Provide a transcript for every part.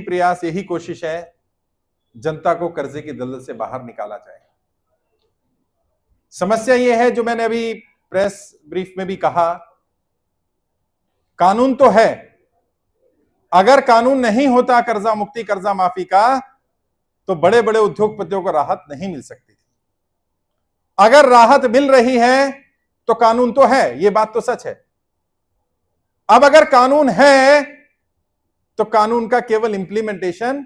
प्रयास, यही कोशिश है, जनता को कर्जे की दलदल से बाहर निकाला जाए। समस्या यह है, जो मैंने अभी प्रेस ब्रीफ में भी कहा, कानून तो है, अगर कानून नहीं होता कर्जा मुक्ति, कर्जा माफी का, तो बड़े बड़े उद्योगपतियों को राहत नहीं मिल सकती थी। अगर राहत मिल रही है तो कानून तो है, यह बात तो सच है। अब अगर कानून है तो कानून का केवल इंप्लीमेंटेशन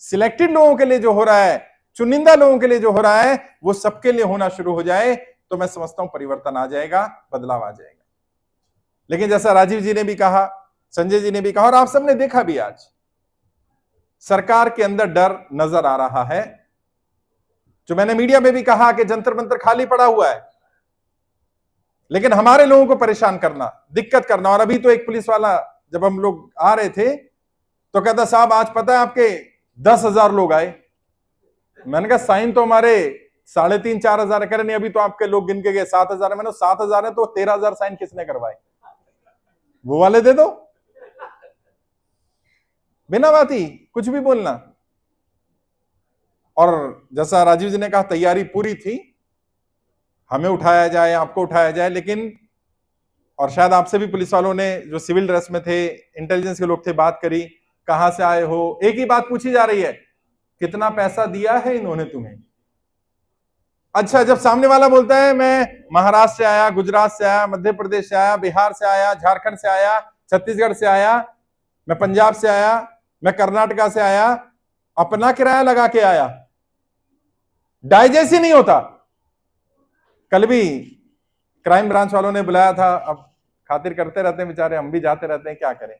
सिलेक्टेड लोगों के लिए जो हो रहा है, चुनिंदा लोगों के लिए जो हो रहा है, वो सबके लिए होना शुरू हो जाए, तो मैं समझता हूं परिवर्तन आ जाएगा, बदलाव आ जाएगा। लेकिन जैसा राजीव जी ने भी कहा, संजय जी ने भी कहा, और आप सबने देखा भी, आज सरकार के अंदर डर नजर आ रहा है। जो मैंने मीडिया में भी कहा कि जंतर मंतर खाली पड़ा हुआ है, लेकिन हमारे लोगों को परेशान करना, दिक्कत करना। और अभी तो एक पुलिस वाला, जब हम लोग आ रहे थे, तो कहता, साहब आज पता है आपके 10,000 लोग आए। मैंने कहा साइन तो हमारे 3,500-4,000 करे नहीं, अभी तो आपके लोग गिन के गए 7,000 है। मैंने 7,000 है तो 13,000 साइन किसने करवाए? वो वाले दे दो, बिना बात ही कुछ भी बोलना। और जैसा राजीव जी ने कहा, तैयारी पूरी थी, हमें उठाया जाए, आपको उठाया जाए, लेकिन और शायद आपसे भी पुलिस वालों ने, जो सिविल ड्रेस में थे, इंटेलिजेंस के लोग थे, बात करी, कहां से आए हो, एक ही बात पूछी जा रही है, कितना पैसा दिया है इन्होंने तुम्हें? अच्छा, जब सामने वाला बोलता है मैं महाराष्ट्र से आया, गुजरात से आया, मध्य प्रदेश से आया, बिहार से आया, झारखंड से आया, छत्तीसगढ़ से आया, मैं पंजाब से आया, मैं कर्नाटका से आया, अपना किराया लगा के आया, डाइजेस्ट ही नहीं होता। कल भी क्राइम ब्रांच वालों ने बुलाया था, अब खातिर करते रहते हैं बेचारे, हम भी जाते रहते हैं, क्या करें।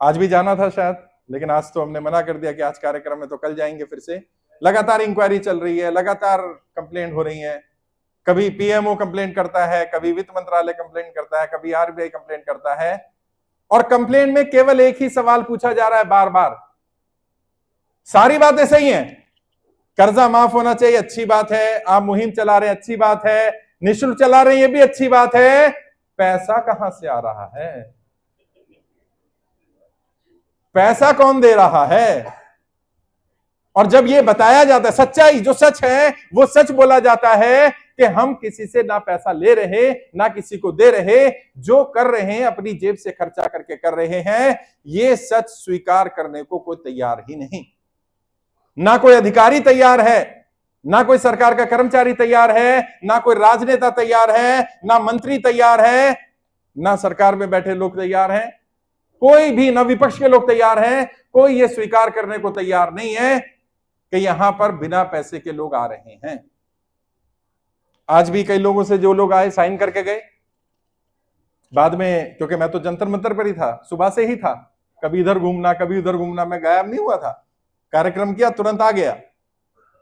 आज भी जाना था शायद, लेकिन आज तो हमने मना कर दिया कि आज कार्यक्रम है, तो कल जाएंगे फिर से। लगातार इंक्वायरी चल रही है, लगातार कंप्लेंट हो रही है, कभी पीएमओ कंप्लेंट करता है, कभी वित्त मंत्रालय कंप्लेंट करता है, कभी आरबीआई कंप्लेंट करता है, और कंप्लेंट में केवल एक ही सवाल पूछा जा रहा है बार बार। सारी बातें सही हैं, कर्जा माफ होना चाहिए, अच्छी बात है, आप मुहिम चला रहे हैं, अच्छी बात है, निःशुल्क चला रहे हैं, ये भी अच्छी बात है, पैसा कहां से आ रहा है? पैसा कौन दे रहा है? और जब ये बताया जाता है, सच्चाई जो सच है वो सच बोला जाता है कि हम किसी से ना पैसा ले रहे, ना किसी को दे रहे, जो कर रहे हैं अपनी जेब से खर्चा करके कर रहे हैं, ये सच स्वीकार करने को कोई तैयार ही नहीं। ना कोई अधिकारी तैयार है, ना कोई सरकार का कर्मचारी तैयार है, ना कोई राजनेता तैयार है, ना मंत्री तैयार है, ना सरकार में बैठे लोग तैयार हैं, कोई भी, ना विपक्ष के लोग तैयार हैं, कोई ये स्वीकार करने को तैयार नहीं है कि यहां पर बिना पैसे के लोग आ रहे हैं। आज भी कई लोगों से जो लोग आए साइन करके गए, बाद में, क्योंकि मैं तो जंतर मंतर पर ही था, सुबह से ही था, कभी इधर घूमना कभी उधर घूमना, मैं गायब नहीं हुआ था, कार्यक्रम किया, तुरंत आ गया,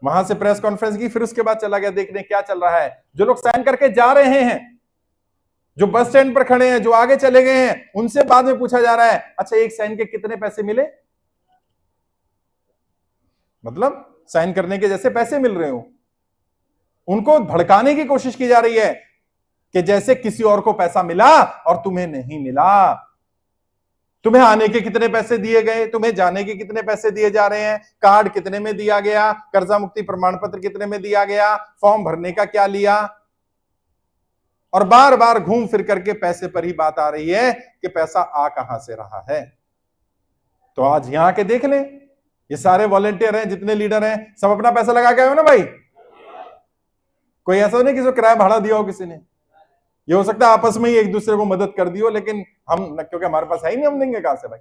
वहां से प्रेस कॉन्फ्रेंस की, फिर उसके बाद चला गया देखने क्या चल रहा है। जो लोग साइन करके जा रहे हैं, जो बस स्टैंड पर खड़े हैं, जो आगे चले गए हैं, उनसे बाद में पूछा जा रहा है, अच्छा एक साइन के कितने पैसे मिले? मतलब साइन करने के जैसे पैसे मिल रहे हो। उनको भड़काने की कोशिश की जा रही है कि जैसे किसी और को पैसा मिला और तुम्हें नहीं मिला। तुम्हें आने के कितने पैसे दिए गए, तुम्हें जाने के कितने पैसे दिए जा रहे हैं, कार्ड कितने में दिया गया, कर्जा मुक्ति प्रमाण पत्र कितने में दिया गया, फॉर्म भरने का क्या लिया, और बार बार घूम फिर करके पैसे पर ही बात आ रही है कि पैसा आ कहां से रहा है। तो आज यहां के देख लें, ये सारे वॉलेंटियर हैं, जितने लीडर हैं, सब अपना पैसा लगा के आए हो ना भाई। कोई ऐसा नहीं किसी को किराया भाड़ा दिया हो किसी ने, ये हो सकता है आपस में ही एक दूसरे को मदद कर दी हो, लेकिन हम, क्योंकि हमारे पास है ही नहीं, हम देंगे कहां से भाई।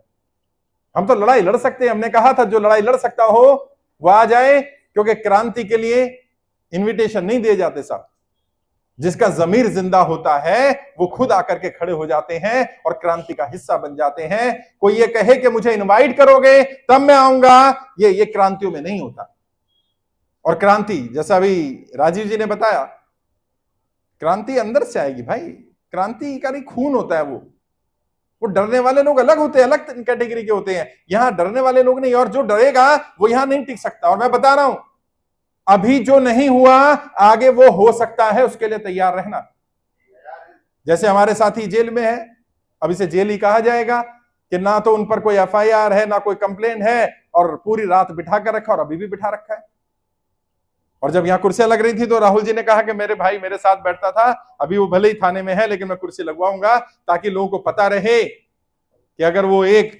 हम तो लड़ाई लड़ सकते हैं, हमने कहा था जो लड़ाई लड़ सकता हो वह आ जाए, क्योंकि क्रांति के लिए इन्विटेशन नहीं दिए जाते साहब, जिसका जमीर जिंदा होता है वो खुद आकर के खड़े हो जाते हैं और क्रांति का हिस्सा बन जाते हैं। कोई ये कहे कि मुझे इनवाइट करोगे तब मैं आऊंगा, ये क्रांतियों में नहीं होता। और क्रांति, जैसा अभी राजीव जी ने बताया, क्रांति अंदर से आएगी भाई, क्रांतिकारी खून होता है वो डरने वाले लोग अलग होते हैं, अलग कैटेगरी के होते हैं, यहां डरने वाले लोग नहीं, और जो डरेगा वो यहां नहीं टिक सकता। और मैं बता रहा हूं, अभी जो नहीं हुआ आगे वो हो सकता है, उसके लिए तैयार रहना। जैसे हमारे साथी जेल में है, अब इसे जेल ही कहा जाएगा, कि ना तो उन पर कोई एफआईआर है, ना कोई कंप्लेंट है, और पूरी रात बिठा कर रखा और अभी भी बिठा रखा है। और जब यहां कुर्सियां लग रही थी तो राहुल जी ने कहा कि मेरे भाई मेरे साथ बैठता था, अभी वो भले ही थाने में है लेकिन मैं कुर्सी लगवाऊंगा ताकि लोगों को पता रहे कि अगर वो एक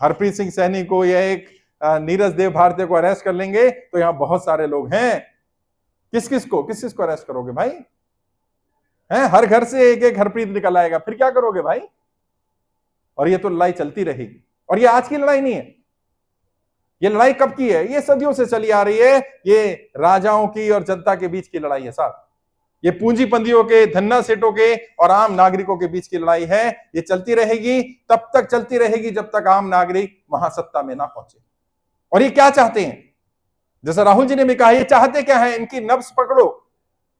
हरप्रीत सिंह सैनी को या एक नीरज देव भारती को अरेस्ट कर लेंगे तो यहां बहुत सारे लोग हैं। किस किस को अरेस्ट करोगे भाई? हैं, हर घर से एक एक हरप्रीत निकल आएगा, फिर क्या करोगे भाई? और ये तो लड़ाई चलती रहेगी। और ये आज की लड़ाई नहीं है, ये लड़ाई कब की है? ये सदियों से चली आ रही है। ये राजाओं की और जनता के बीच की लड़ाई है साहब। ये पूंजीपतियों के, धन्ना सेठों के और आम नागरिकों के बीच की लड़ाई है। ये चलती रहेगी, तब तक चलती रहेगी जब तक आम नागरिक महासत्ता में ना पहुंचे। और ये क्या चाहते हैं? जैसा राहुल जी ने भी कहा, ये चाहते क्या है? इनकी नब्ज पकड़ो।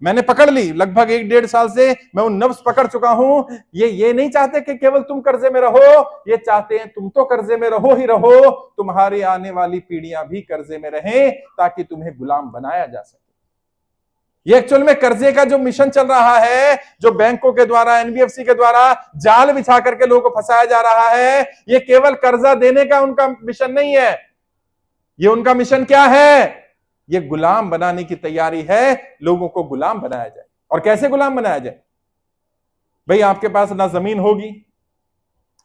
मैंने पकड़ ली, लगभग 1-1.5 साल से मैं उन नब्ज पकड़ चुका हूं। ये नहीं चाहते कि केवल तुम कर्जे में रहो, ये चाहते हैं तुम तो कर्जे में रहो ही रहो, तुम्हारी आने वाली पीढ़ियां भी कर्जे में रहें ताकि तुम्हें गुलाम बनाया जा सके। ये एक्चुअल में कर्जे का जो मिशन चल रहा है, जो बैंकों के द्वारा, एनबीएफसी के द्वारा जाल बिछा करके लोगों को फंसाया जा रहा है, ये केवल कर्जा देने का उनका मिशन नहीं है। ये उनका मिशन क्या है? ये गुलाम बनाने की तैयारी है। लोगों को गुलाम बनाया जाए। और कैसे गुलाम बनाया जाए? भाई आपके पास ना जमीन होगी,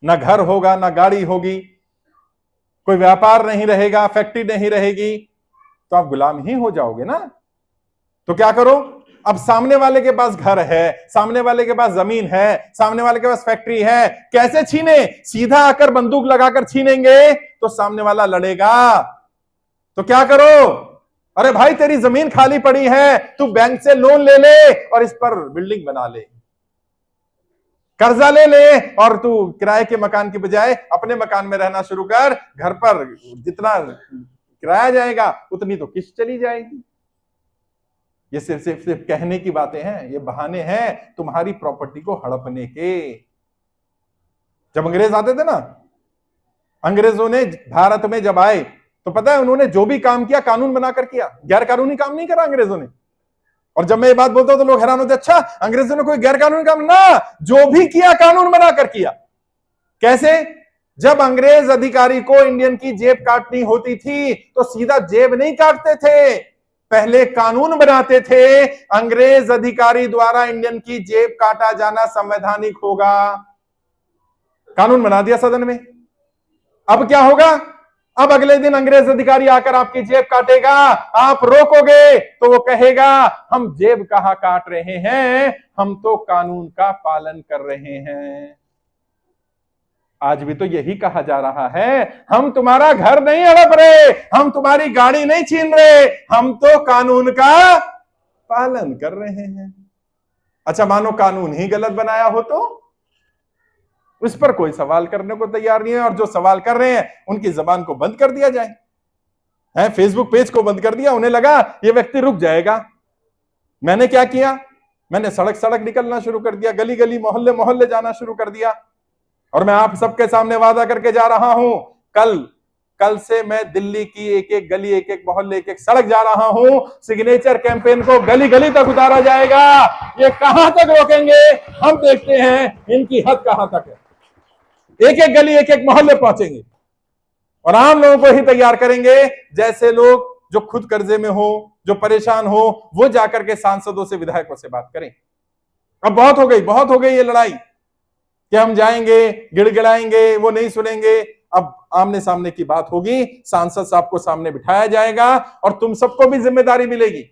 ना घर होगा, ना गाड़ी होगी, कोई व्यापार नहीं रहेगा, फैक्ट्री नहीं रहेगी, तो आप गुलाम ही हो जाओगे ना। तो क्या करो? अब सामने वाले के पास घर है, सामने वाले के पास जमीन है, सामने वाले के पास फैक्ट्री है, कैसे छीने? सीधा आकर बंदूक लगाकर छीनेंगे तो सामने वाला लड़ेगा। तो क्या करो? अरे भाई तेरी जमीन खाली पड़ी है, तू बैंक से लोन ले ले और इस पर बिल्डिंग बना ले, कर्जा ले ले और तू किराए के मकान की बजाय अपने मकान में रहना शुरू कर। घर पर जितना किराया जाएगा उतनी तो किस्त चली जाएगी। ये सिर्फ कहने की बातें हैं, ये बहाने हैं तुम्हारी प्रॉपर्टी को हड़पने के। जब अंग्रेज आते थे ना, अंग्रेजों ने भारत में जब आए तो पता है उन्होंने जो भी काम किया कानून बनाकर किया, गैर कानूनी काम नहीं करा अंग्रेजों ने। और जब मैं ये बात बोलता हूं तो लोग हैरान होते, अच्छा अंग्रेजों ने कोई गैर कानूनी काम? ना, जो भी किया कानून बनाकर किया। कैसे? जब अंग्रेज अधिकारी को इंडियन की जेब काटनी होती थी तो सीधा जेब नहीं काटते थे, पहले कानून बनाते थे। अंग्रेज अधिकारी द्वारा इंडियन की जेब काटा जाना संवैधानिक होगा, कानून बना दिया सदन में। अब क्या होगा? अब अगले दिन अंग्रेज अधिकारी आकर आपकी जेब काटेगा, आप रोकोगे तो वो कहेगा हम जेब कहां काट रहे हैं, हम तो कानून का पालन कर रहे हैं। आज भी तो यही कहा जा रहा है, हम तुम्हारा घर नहीं हड़प रहे, हम तुम्हारी गाड़ी नहीं छीन रहे, हम तो कानून का पालन कर रहे हैं। अच्छा मानो कानून ही गलत बनाया हो तो उस पर कोई सवाल करने को तैयार नहीं है, और जो सवाल कर रहे हैं उनकी जबान को बंद कर दिया जाए। है, फेसबुक पेज को बंद कर दिया, उन्हें लगा ये व्यक्ति रुक जाएगा। मैंने क्या किया? मैंने सड़क सड़क निकलना शुरू कर दिया, गली गली मोहल्ले मोहल्ले जाना शुरू कर दिया। और मैं आप सबके सामने वादा करके जा रहा हूं, कल से मैं दिल्ली की एक एक गली, एक एक मोहल्ले, एक एक सड़क जा रहा हूं। सिग्नेचर कैंपेन को गली गली तक उतारा जाएगा। ये कहां तक रोकेंगे हम देखते हैं, इनकी हद कहां तक है। एक एक गली, एक एक मोहल्ले पहुंचेंगे और आम लोगों को ही तैयार करेंगे। जैसे लोग जो खुद कर्जे में हो, जो परेशान हो, वो जाकर के सांसदों से, विधायकों से बात करें। अब बहुत हो गई ये लड़ाई कि हम जाएंगे, गिड़गिड़ाएंगे, वो नहीं सुनेंगे। अब आमने सामने की बात होगी, सांसद साहब को सामने बिठाया जाएगा और तुम सबको भी जिम्मेदारी मिलेगी।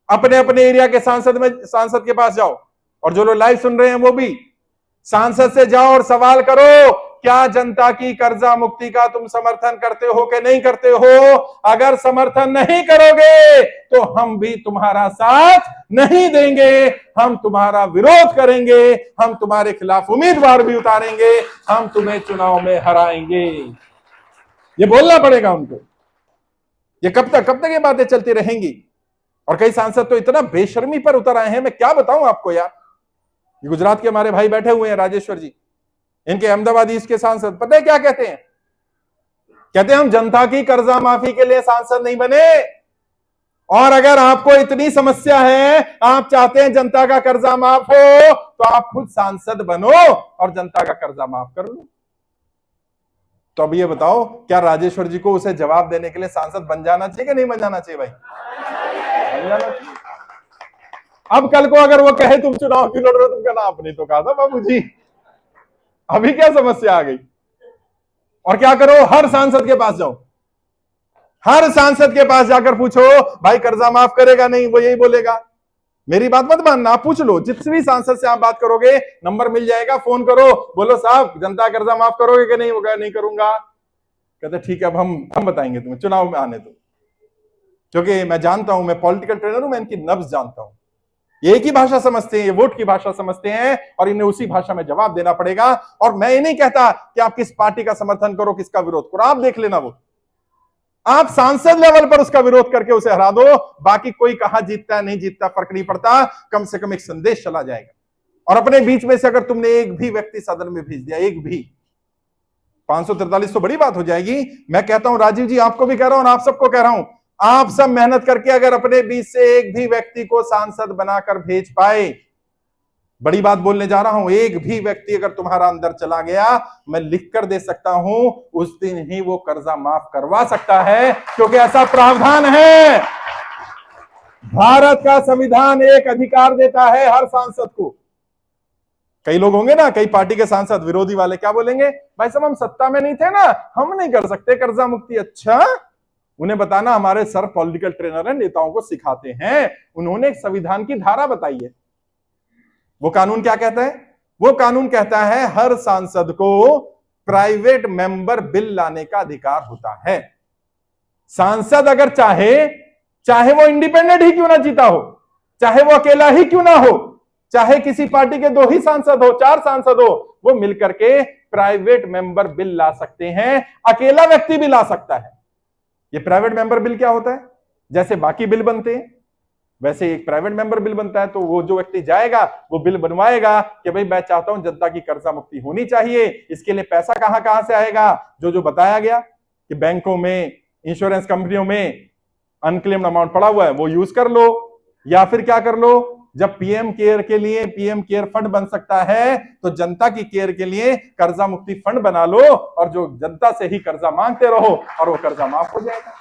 अपने अपने एरिया के सांसद के पास जाओ, और जो लोग लाइव सुन रहे हैं वो भी सांसद से जाओ और सवाल करो, क्या जनता की कर्जा मुक्ति का तुम समर्थन करते हो कि नहीं करते हो? अगर समर्थन नहीं करोगे तो हम भी तुम्हारा साथ नहीं देंगे, हम तुम्हारा विरोध करेंगे, हम तुम्हारे खिलाफ उम्मीदवार भी उतारेंगे, हम तुम्हें चुनाव में हराएंगे। ये बोलना पड़ेगा उनको। ये कब तक ये बातें चलती रहेंगी? और कई सांसद तो इतना बेशर्मी पर उतर आए हैं, मैं क्या बताऊं आपको यार। ये गुजरात के हमारे भाई बैठे हुए हैं, राजेश्वर जी, इनके अहमदाबाद ईस्ट के सांसद, पता है क्या कहते हैं? कहते हैं हम जनता की कर्जा माफी के लिए सांसद नहीं बने, और अगर आपको इतनी समस्या है, आप चाहते हैं जनता का कर्जा माफ हो, तो आप खुद सांसद बनो और जनता का कर्जा माफ कर लो। तो अब ये बताओ, क्या राजेश्वर जी को उसे जवाब देने के लिए सांसद बन जाना चाहिए कि नहीं बन जाना चाहिए भाई? बन जाना चाहिए। अब कल को अगर वो कहे तुम चुनाव क्यों लड़ रहे हो, तुम कहना आपने तो कहा था बाबू जी। अभी क्या समस्या आ गई? और क्या करो, हर सांसद के पास जाओ, हर सांसद के पास जाकर पूछो भाई कर्जा माफ करेगा नहीं, वो यही बोलेगा। मेरी बात मत मानना, आप पूछ लो, जिस भी सांसद से आप बात करोगे नंबर मिल जाएगा, फोन करो, बोलो साहब जनता कर्जा माफ करोगे कि नहीं? होगा नहीं करूंगा। कहते ठीक है, अब हम बताएंगे तुम्हें, चुनाव में आने दो। क्योंकि मैं जानता हूं, मैं पॉलिटिकल ट्रेनर हूं, मैं इनकी नब्ज जानता हूं। ये एक ही भाषा समझते हैं, ये वोट की भाषा समझते हैं, और इन्हें उसी भाषा में जवाब देना पड़ेगा। और मैं ये नहीं कहता कि आप किस पार्टी का समर्थन करो, किसका विरोध करो, आप देख लेना, वो आप सांसद लेवल पर उसका विरोध करके उसे हरा दो, बाकी कोई कहां जीतता है नहीं जीतता फर्क नहीं पड़ता, कम से कम एक संदेश चला जाएगा। और अपने बीच में से अगर तुमने एक भी व्यक्ति सदन में भेज दिया, एक भी, 543 तो बड़ी बात हो जाएगी। मैं कहता हूं राजीव जी, आपको भी कह रहा हूं और आप सबको कह रहा हूं, आप सब मेहनत करके अगर अपने बीच से एक भी व्यक्ति को सांसद बनाकर भेज पाए, बड़ी बात बोलने जा रहा हूं, एक भी व्यक्ति अगर तुम्हारा अंदर चला गया, मैं लिख कर दे सकता हूं, उस दिन ही वो कर्जा माफ करवा सकता है, क्योंकि ऐसा प्रावधान है। भारत का संविधान एक अधिकार देता है हर सांसद को। कई लोग होंगे ना, कई पार्टी के सांसद विरोधी वाले क्या बोलेंगे, भाई साहब हम सत्ता में नहीं थे ना, हम नहीं कर सकते कर्जा मुक्ति। अच्छा, उन्हें बताना हमारे सर पॉलिटिकल ट्रेनर है, नेताओं को सिखाते हैं, उन्होंने एक संविधान की धारा बताई है। वो कानून क्या कहता है? वो कानून कहता है हर सांसद को प्राइवेट मेंबर बिल लाने का अधिकार होता है। सांसद अगर चाहे वो इंडिपेंडेंट ही क्यों ना जीता हो, चाहे वो अकेला ही क्यों ना हो, चाहे किसी पार्टी के 2 ही सांसद हो, 4 सांसद हो, वो मिलकर के प्राइवेट मेंबर बिल ला सकते हैं। अकेला व्यक्ति भी ला सकता है। ये प्राइवेट मेंबर बिल क्या होता है? जैसे बाकी बिल बनते हैं वैसे एक प्राइवेट मेंबर बिल बनता है। तो वो जो व्यक्ति जाएगा वो बिल बनवाएगा कि भाई मैं चाहता हूं जनता की कर्जा मुक्ति होनी चाहिए, इसके लिए पैसा कहां कहां से आएगा, जो बताया गया कि बैंकों में, इंश्योरेंस कंपनियों में अनक्लेम्ड अमाउंट पड़ा हुआ है, वो यूज कर लो। या फिर क्या कर लो, जब पीएम केयर के लिए पीएम केयर फंड बन सकता है, तो जनता की केयर के लिए कर्जा मुक्ति फंड बना लो, और जो जनता से ही कर्जा मांगते रहो, और वो कर्जा माफ हो जाएगा।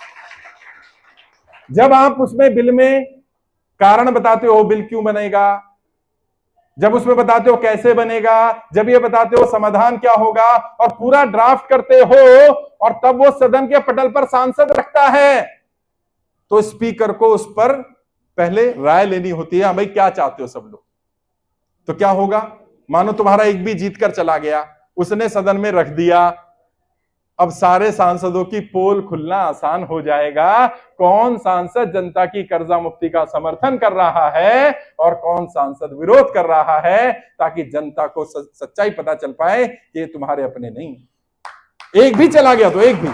जब आप उसमें बिल में कारण बताते हो बिल क्यों बनेगा, जब उसमें बताते हो कैसे बनेगा, जब ये बताते हो समाधान क्या होगा, और पूरा ड्राफ्ट करते हो, और तब वो सदन के पटल पर सांसद रखता है, तो स्पीकर को उस पर पहले राय लेनी होती है, भाई क्या चाहते हो सब लोग। तो क्या होगा, मानो तुम्हारा एक भी जीत कर चला गया, उसने सदन में रख दिया, अब सारे सांसदों की पोल खुलना आसान हो जाएगा, कौन सांसद जनता की कर्जा मुक्ति का समर्थन कर रहा है और कौन सांसद विरोध कर रहा है, ताकि जनता को सच्चाई पता चल पाए कि ये तुम्हारे अपने नहीं। एक भी चला गया तो एक भी।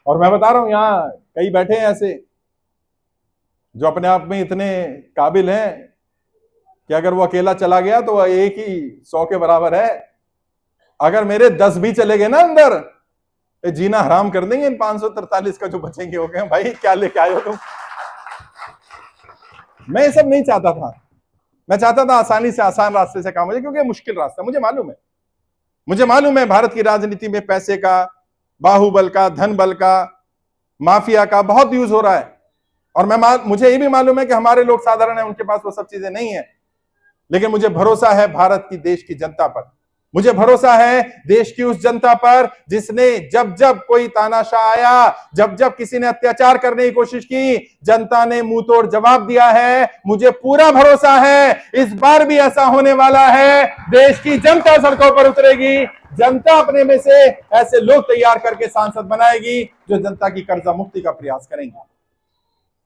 और मैं बता रहा हूं, यहां कई बैठे हैं ऐसे जो अपने आप में इतने काबिल हैं कि अगर वो अकेला चला गया तो एक ही 100 के बराबर है। अगर मेरे 10 भी चले गए ना अंदर, जीना हराम कर देंगे इन 543 का जो बचेंगे हो गए। भाई क्या लेके आए हो तुम? मैं ये सब नहीं चाहता था, मैं चाहता था आसानी से आसान रास्ते से काम हो जाए, क्योंकि मुश्किल रास्ता मुझे मालूम है भारत की राजनीति में पैसे का, बाहुबल का, धन बल का, माफिया का बहुत यूज हो रहा है। और मुझे ये भी मालूम है कि हमारे लोग साधारण हैं, उनके पास वो सब चीजें नहीं है। लेकिन मुझे भरोसा है भारत की, देश की जनता पर, मुझे भरोसा है देश की उस जनता पर जिसने जब जब कोई तानाशाह आया, जब जब किसी ने अत्याचार करने की कोशिश की, जनता ने मुंह तोड़ जवाब दिया है। मुझे पूरा भरोसा है इस बार भी ऐसा होने वाला है। देश की जनता सड़कों पर उतरेगी, जनता अपने में से ऐसे लोग तैयार करके सांसद बनाएगी जो जनता की कर्जा मुक्ति का प्रयास करेंगे।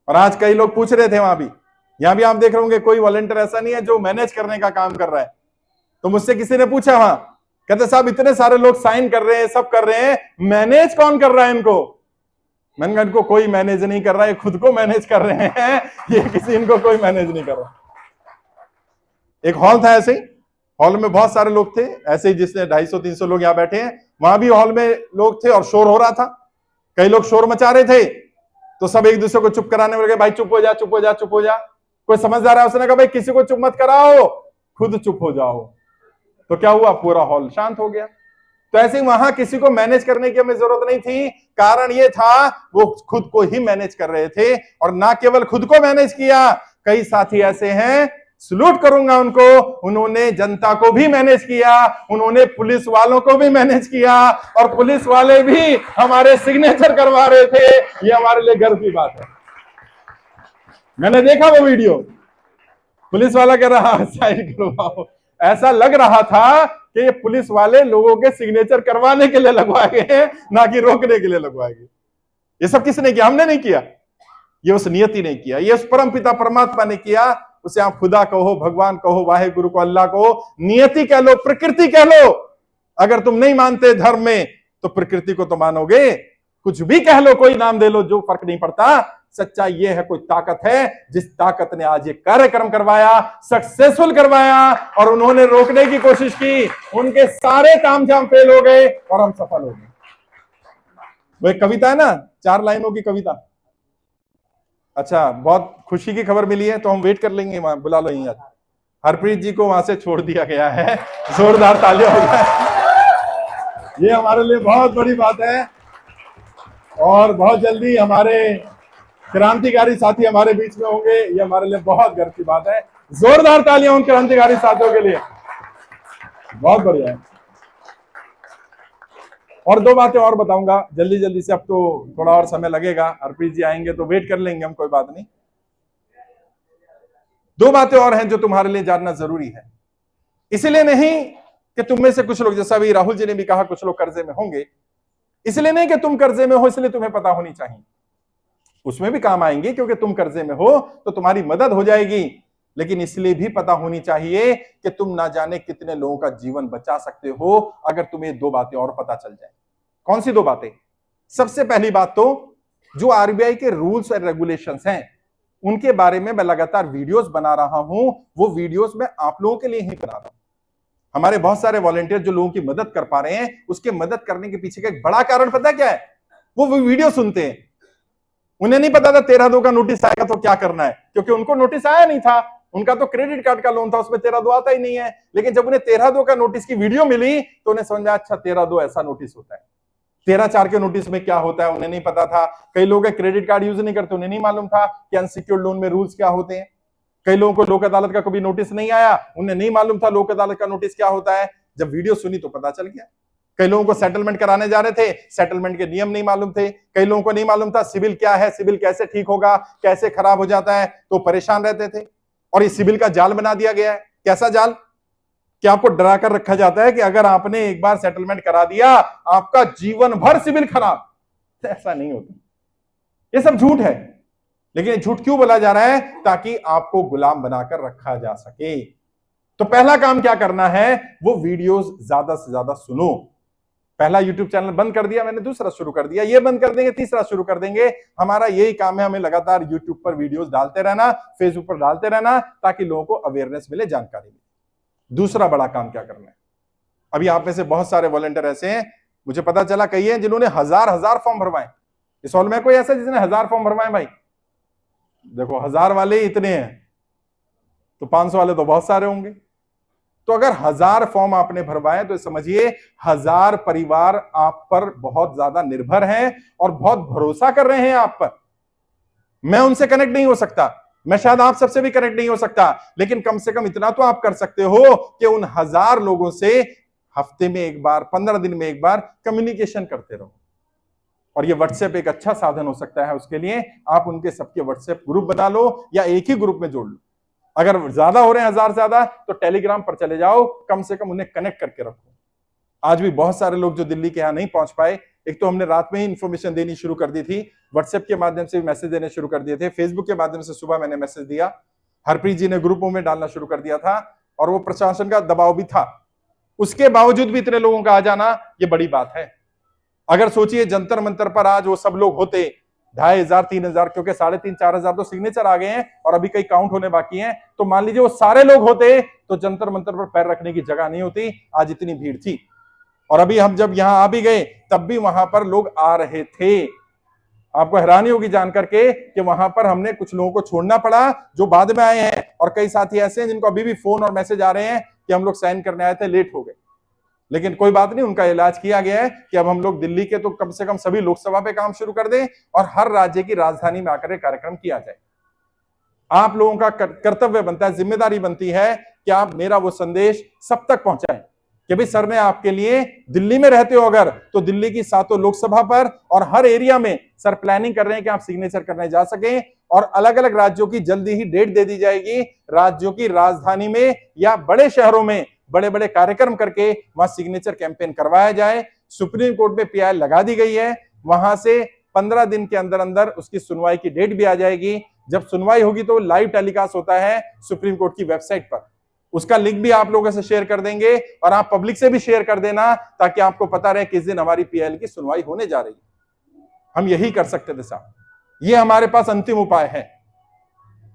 और आज कई लोग पूछ रहे थे, वहां भी, यहां भी आप देख रहे होंगे, कोई वॉलंटियर ऐसा नहीं है जो मैनेज करने का काम कर रहा है। तो मुझसे किसी ने पूछा वहां, कहते साहब इतने सारे लोग साइन कर रहे हैं, सब कर रहे हैं, मैनेज कौन कर रहा है इनको? मैंने कहा इनको कोई मैनेज नहीं कर रहा है, खुद को मैनेज कर रहे हैं, ये किसी इनको कोई मैनेज नहीं कर रहा। एक हॉल था ऐसे ही, हॉल में बहुत सारे लोग थे ऐसे ही, जिसने 250-300 लोग यहां बैठे हैं, वहां भी हॉल में लोग थे और शोर हो रहा था। कई लोग शोर मचा रहे थे, तो सब एक दूसरे को चुप कराने में लगे, भाई चुप हो जा, चुप हो जा, चुप हो जा। कोई समझदार है, उसने कहा भाई किसी को चुप मत कराओ, खुद चुप हो जाओ। तो क्या हुआ, पूरा हॉल शांत हो गया। तो ऐसे वहां किसी को मैनेज करने की हमें जरूरत नहीं थी। कारण ये था वो खुद को ही मैनेज कर रहे थे, और ना केवल खुद को मैनेज किया, कई साथी ऐसे हैं, सलूट करूंगा उनको, उन्होंने जनता को भी मैनेज किया, उन्होंने पुलिस वालों को भी मैनेज किया, और पुलिस वाले भी हमारे सिग्नेचर करवा रहे थे। ये हमारे लिए गर्व की बात है। मैंने देखा वो वीडियो, पुलिस वाला कह रहा साइन करवाओ, ऐसा लग रहा था कि ये पुलिस वाले लोगों के सिग्नेचर करवाने के लिए लगवाए गए हैं, ना कि रोकने के लिए लगवाए गए। ये सब किसने किया? हमने नहीं किया, ये उस नियति ने किया, ये उस परम पिता परमात्मा ने किया। उसे आप खुदा कहो, भगवान कहो, वाहे गुरु को, अल्लाह कहो, नियति कह लो, प्रकृति कह लो। अगर तुम नहीं मानते धर्म में तो प्रकृति को तो मानोगे, कुछ भी कह लो, कोई नाम दे लो, जो फर्क नहीं पड़ता। सच्चाई ये है, कोई ताकत है जिस ताकत ने आज ये कार्यक्रम करवाया, सक्सेसफुल करवाया, और उन्होंने रोकने की कोशिश की, उनके सारे काम जाम फेल हो गए और हम सफल हो गए। वो एक कविता है ना, 4 लाइनों की कविता। अच्छा, बहुत खुशी की खबर मिली है, तो हम वेट कर लेंगे, वहां बुला लो। यहीं हरप्रीत जी को वहां से छोड़ दिया गया है, जोरदार तालियां हो जाए। ये हमारे लिए बहुत बड़ी बात है, और बहुत जल्दी हमारे क्रांतिकारी साथी हमारे बीच में होंगे, ये हमारे लिए बहुत गर्व की बात है। जोरदार तालियां उन क्रांतिकारी साथियों के लिए, बहुत बढ़िया है। और 2 बातें और बताऊंगा जल्दी जल्दी से, अब तो थोड़ा और समय लगेगा, हरप्रीत जी आएंगे तो वेट कर लेंगे हम, कोई बात नहीं। 2 बातें और हैं जो तुम्हारे लिए जानना जरूरी है। इसलिए नहीं कि तुम में से कुछ लोग, जैसा भी राहुल जी ने भी कहा, कुछ लोग कर्जे में होंगे, इसलिए नहीं कि तुम कर्जे में हो इसलिए तुम्हें पता होनी चाहिए, उसमें भी काम आएंगे, क्योंकि तुम कर्जे में हो तो तुम्हारी मदद हो जाएगी। लेकिन इसलिए भी पता होनी चाहिए कि तुम ना जाने कितने लोगों का जीवन बचा सकते हो अगर तुम्हें 2 बातें और पता चल जाए। कौन सी 2 बातें? सबसे पहली बात तो, जो आरबीआई के रूल्स और रेगुलेशंस हैं उनके बारे में मैं लगातार वीडियोस बना रहा हूं। वो वीडियोस मैं आप लोगों के लिए ही बना रहा हूं। हमारे बहुत सारे वॉलंटियर जो लोगों की मदद कर पा रहे हैं, उसके मदद करने के पीछे का एक बड़ा कारण पता क्या है? वो वीडियो सुनते हैं। उन्हें नहीं पता था 13/2 का नोटिस आएगा तो क्या करना है, क्योंकि उनको नोटिस आया नहीं था, उनका तो क्रेडिट कार्ड का लोन था, उसमें 13/2 आता ही नहीं है। लेकिन जब उन्हें 13/2 का नोटिस की वीडियो मिली तो उन्हें समझ में आया, अच्छा 13/2 ऐसा नोटिस होता है। 13/4 के नोटिस में क्या होता है उन्हें नहीं पता था। कई लोग क्रेडिट कार्ड यूज नहीं करते, उन्हें नहीं मालूम था कि अनसिक्योर्ड लोन में रूल्स क्या होते हैं। कई लोगों को लोक अदालत का कभी नोटिस नहीं आया, उन्हें नहीं मालूम था लोक अदालत का नोटिस क्या होता है। जब वीडियो सुनी तो पता चल गया। कई लोगों को सेटलमेंट कराने जा रहे थे, सेटलमेंट के नियम नहीं मालूम थे। कई लोगों को नहीं मालूम था सिविल क्या है, सिविल कैसे ठीक होगा, कैसे खराब हो जाता है, तो परेशान रहते थे। और इस सिविल का जाल बना दिया गया है। कैसा जाल? कि आपको डरा कर रखा जाता है कि अगर आपने एक बार सेटलमेंट करा दिया आपका जीवन भर सिविल खराब। ऐसा नहीं होता, ये सब झूठ है। लेकिन झूठ क्यों बोला जा रहा है? ताकि आपको गुलाम बनाकर रखा जा सके। तो पहला काम क्या करना है, वो वीडियोस ज्यादा से ज्यादा सुनो। पहला यूट्यूब चैनल बंद कर दिया मैंने, दूसरा शुरू कर दिया, ये बंद कर देंगे, तीसरा शुरू कर देंगे। हमारा यही काम है, हमें लगातार यूट्यूब पर वीडियोस डालते रहना, फेसबुक पर डालते रहना, ताकि लोगों को अवेयरनेस मिले, जानकारी मिले। दूसरा बड़ा काम क्या करना है? अभी आप में से बहुत सारे वॉलंटियर ऐसे हैं, मुझे पता चला कई हैं जिन्होंने हजार फॉर्म भरवाए। इस हॉल में कोई ऐसा जिसने 1000 फॉर्म भरवाए? भाई देखो, 1000 वाले ही इतने हैं तो 500 वाले तो बहुत सारे होंगे। तो अगर 1000 फॉर्म आपने भरवाए तो समझिए 1000 परिवार आप पर बहुत ज्यादा निर्भर हैं और बहुत भरोसा कर रहे हैं आप पर। मैं उनसे कनेक्ट नहीं हो सकता, मैं शायद आप सबसे भी कनेक्ट नहीं हो सकता, लेकिन कम से कम इतना तो आप कर सकते हो कि उन 1000 लोगों से हफ्ते में एक बार, 15 दिन में एक बार कम्युनिकेशन करते रहो। और ये व्हाट्सएप एक अच्छा साधन हो सकता है उसके लिए। आप उनके सबके व्हाट्सएप ग्रुप बना लो या एक ही ग्रुप में जोड़ लो। अगर ज्यादा हो रहे हैं 1000 ज्यादा, तो टेलीग्राम पर चले जाओ, कम से कम उन्हें कनेक्ट करके रखो। आज भी बहुत सारे लोग जो दिल्ली के यहां नहीं पहुंच पाए, एक तो हमने रात में ही इंफॉर्मेशन देनी शुरू कर दी थी, व्हाट्सएप के माध्यम से भी मैसेज देने शुरू कर दिए थे, फेसबुक के माध्यम से सुबह मैंने मैसेज दिया, हरप्रीत जी ने ग्रुपों में डालना शुरू कर दिया था, और वो प्रशासन का दबाव भी था। उसके बावजूद भी इतने लोगों का आ जाना ये बड़ी बात है। अगर सोचिए जंतर मंतर पर आज वो सब लोग होते, 2500 3000, क्योंकि 3500 4000 तो सिग्नेचर आ गए हैं और अभी कई काउंट होने बाकी हैं, तो मान लीजिए वो सारे लोग होते तो जंतर मंतर पर पैर रखने की जगह नहीं होती, आज इतनी भीड़ थी। और अभी हम जब यहां आ भी गए तब भी वहां पर लोग आ रहे थे। आपको हैरानी होगी जानकर के कि वहां पर हमने कुछ लोगों को छोड़ना पड़ा जो बाद में आए हैं, और कई साथी ऐसे हैं जिनको अभी भी फोन और मैसेज आ रहे हैं कि हम लोग साइन करने आए थे, लेट हो गए। लेकिन कोई बात नहीं, उनका इलाज किया गया है कि अब हम लोग दिल्ली के तो कम से कम सभी लोकसभा पे काम शुरू कर दें और हर राज्य की राजधानी में आकर कार्यक्रम किया जाए। आप लोगों का कर्तव्य बनता है, जिम्मेदारी बनती है कि आप मेरा वो संदेश सब तक पहुंचाएं कि भाई सर ने आपके लिए, दिल्ली में रहते हो अगर, तो दिल्ली की 7 लोकसभा पर और हर एरिया में सर प्लानिंग कर रहे हैं कि आप सिग्नेचर करने जा सकें। और अलग अलग राज्यों की जल्दी ही डेट दे दी जाएगी, राज्यों की राजधानी में या बड़े शहरों में बड़े बड़े कार्यक्रम करके वहां सिग्नेचर कैंपेन करवाया जाए। सुप्रीम कोर्ट में पीआई लगा दी गई है, वहां से 15 दिन के अंदर अंदर उसकी सुनवाई की डेट भी आ जाएगी। जब सुनवाई होगी तो लाइव टेलीकास्ट होता है सुप्रीम कोर्ट की वेबसाइट पर, उसका लिंक भी आप लोगों से शेयर कर देंगे और आप पब्लिक से भी शेयर कर देना ताकि आपको पता रहे किस दिन हमारी पीएल की सुनवाई होने जा रही है। हम यही कर सकते थे साहब, ये हमारे पास अंतिम उपाय है।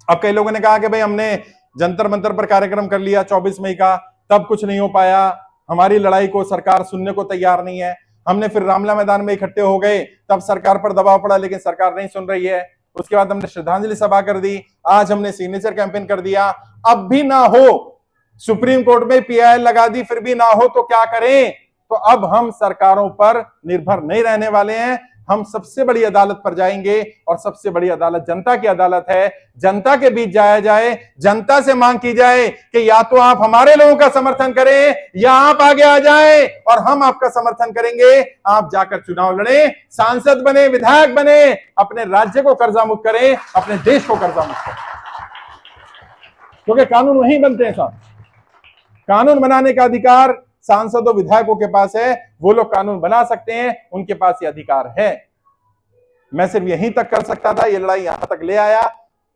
अब कई लोगों ने कहा कि भाई हमने जंतर मंतर पर कार्यक्रम कर लिया 24 मई का, तब कुछ नहीं हो पाया, हमारी लड़ाई को सरकार सुनने को तैयार नहीं है। हमने फिर रामला मैदान में इकट्ठे हो गए, तब सरकार पर दबाव पड़ा लेकिन सरकार नहीं सुन रही है। उसके बाद हमने श्रद्धांजलि सभा कर दी, आज हमने सिग्नेचर कैंपेन कर दिया, अब भी ना हो, सुप्रीम कोर्ट में पीआईएल लगा दी फिर भी ना हो तो क्या करें? तो अब हम सरकारों पर निर्भर नहीं रहने वाले हैं, हम सबसे बड़ी अदालत पर जाएंगे और सबसे बड़ी अदालत जनता की अदालत है। जनता के बीच जाया जाए, जनता से मांग की जाए कि या तो आप हमारे लोगों का समर्थन करें या आप आगे आ जाएं और हम आपका समर्थन करेंगे। आप जाकर चुनाव लड़ें, सांसद बने, विधायक बने, अपने राज्य को कर्जा मुक्त करें, अपने देश को कर्जा मुक्त करें, क्योंकि कानून वहीं बनते हैं साहब। कानून बनाने का अधिकार सांसदों विधायकों के पास है, वो लोग कानून बना सकते हैं, उनके पास ये अधिकार है। मैं सिर्फ यहीं तक कर सकता था, ये लड़ाई यहां तक ले आया।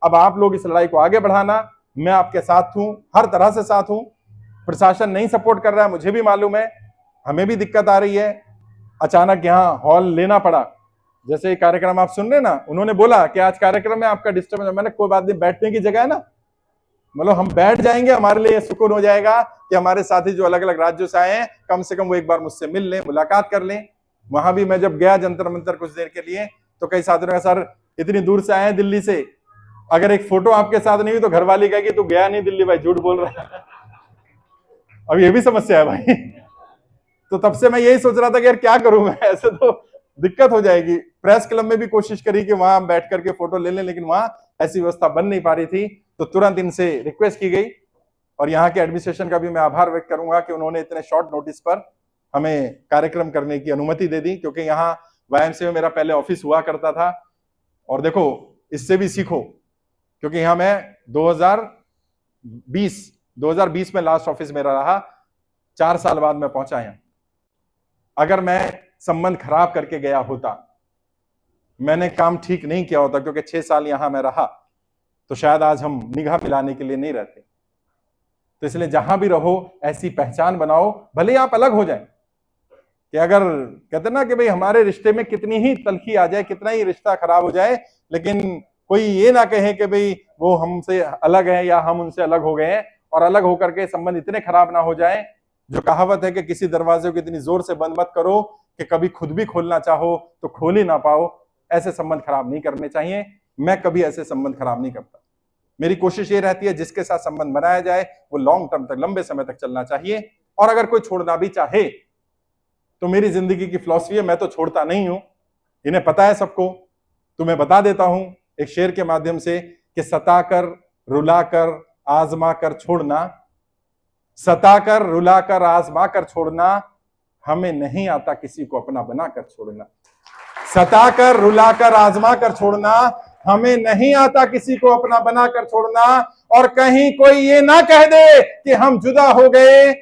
अब आप लोग इस लड़ाई को आगे बढ़ाना, मैं आपके साथ हूं, हर तरह से साथ हूं। प्रशासन नहीं सपोर्ट कर रहा है, मुझे भी मालूम है, हमें भी दिक्कत आ रही है। अचानक यहाँ हॉल लेना पड़ा, जैसे कार्यक्रम आप सुन रहे ना, उन्होंने बोला कि आज कार्यक्रम में आपका डिस्टर्बेंस है। मैंने कोई बात नहीं, बैठने की जगह है ना, मतलब हम बैठ जाएंगे, हमारे लिए सुकून हो जाएगा कि हमारे साथी जो अलग अलग राज्यों से आए हैं कम से कम वो एक बार मुझसे मिल लें, मुलाकात कर लें। वहां भी मैं जब गया जंतर मंतर कुछ देर के लिए, तो कई साथियों ने कहा सर इतनी दूर से आए हैं दिल्ली से, अगर एक फोटो आपके साथ नहीं हुई तो घरवाली कहेगी तू गया नहीं दिल्ली, भाई झूठ बोल रहा है। अब ये भी समस्या है भाई। तो तब से मैं यही सोच रहा था कि यार क्या करूं मैं, ऐसे तो दिक्कत हो जाएगी। प्रेस क्लब में भी कोशिश करी कि वहां बैठ करके फोटो ले लें, लेकिन वहां ऐसी व्यवस्था बन नहीं पा रही थी। तो तुरंत इनसे रिक्वेस्ट की गई और यहाँ के एडमिनिस्ट्रेशन का भी मैं आभार व्यक्त करूंगा कि उन्होंने इतने शॉर्ट नोटिस पर हमें कार्यक्रम करने की अनुमति दे दी, क्योंकि यहाँ वाईएमसीए में मेरा पहले ऑफिस हुआ करता था। और देखो इससे भी सीखो, क्योंकि यहाँ मैं 2020 में लास्ट ऑफिस मेरा रहा, 4 साल बाद मैं पहुंचा यहाँ। अगर मैं संबंध खराब करके गया होता, मैंने काम ठीक नहीं किया होता, क्योंकि 6 साल यहां मैं रहा, तो शायद आज हम निगाह मिलाने के लिए नहीं रहते। तो इसलिए जहां भी रहो ऐसी पहचान बनाओ, भले ही आप अलग हो जाएं। कि अगर कहते ना कि भाई हमारे रिश्ते में कितनी ही तलखी आ जाए, कितना ही रिश्ता खराब हो जाए, लेकिन कोई ये ना कहे कि भाई वो हमसे अलग है या हम उनसे अलग हो गए हैं, और अलग होकर के संबंध इतने खराब ना हो जाए। जो कहावत है कि किसी दरवाजे को इतनी जोर से बंद मत करो कि कभी खुद भी खोलना चाहो तो खोल ही ना पाओ, ऐसे संबंध खराब नहीं करने चाहिए। मैं कभी ऐसे संबंध खराब नहीं करता। मेरी कोशिश ये रहती है जिसके साथ संबंध बनाया जाए वो लॉन्ग टर्म तक, लंबे समय तक चलना चाहिए। और अगर कोई छोड़ना भी चाहे तो मेरी जिंदगी की फिलॉसफी है, मैं तो छोड़ता नहीं हूं, इन्हें पता है सबको। तो मैं बता देता हूं एक शेर के माध्यम से कि सताकर रुलाकर आजमा कर छोड़ना, सताकर रुलाकर आजमा कर छोड़ना, हमें नहीं आता किसी को अपना बनाकर छोड़ना। सताकर रुलाकर आजमा कर छोड़ना, हमें नहीं आता किसी को अपना बनाकर छोड़ना। और कहीं कोई ये ना कह दे कि हम जुदा हो गए,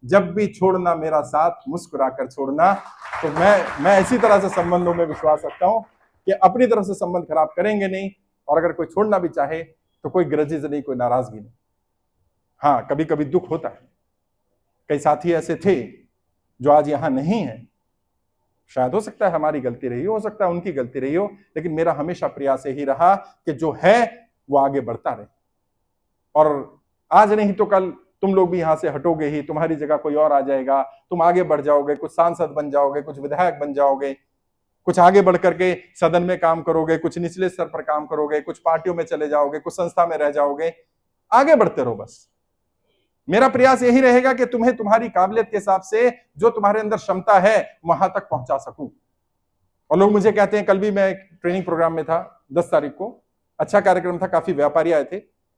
जब भी छोड़ना मेरा साथ मुस्कुराकर छोड़ना। तो मैं इसी तरह से संबंधों में विश्वास रखता हूं कि अपनी तरफ से संबंध खराब करेंगे नहीं, और अगर कोई छोड़ना भी चाहे तो कोई ग्रजेस नहीं, कोई नाराजगी नहीं। हाँ, कभी कभी दुख होता है। कई साथी ऐसे थे जो आज यहां नहीं है, शायद हो सकता है हमारी गलती रही हो सकता है उनकी गलती रही हो, लेकिन मेरा हमेशा प्रयास यही रहा कि जो है वो आगे बढ़ता रहे। और आज नहीं तो कल तुम लोग भी यहां से हटोगे ही, तुम्हारी जगह कोई और आ जाएगा, तुम आगे बढ़ जाओगे, कुछ सांसद बन जाओगे, कुछ विधायक बन जाओगे, कुछ आगे बढ़ करके सदन में काम करोगे, कुछ निचले स्तर पर काम करोगे, कुछ पार्टियों में चले जाओगे, कुछ संस्था में रह जाओगे। आगे बढ़ते रहो बस। मेरा प्रयास यही रहेगा कि तुम्हें तुम्हारी काबिलियत के हिसाब से जो तुम्हारे अंदर क्षमता है वहां तक पहुंचा सकूं। और लोग मुझे कहते हैं, कल भी मैं एक ट्रेनिंग प्रोग्राम में था 10 तारीख को, अच्छा कार्यक्रम था, काफी व्यापारी आए थे।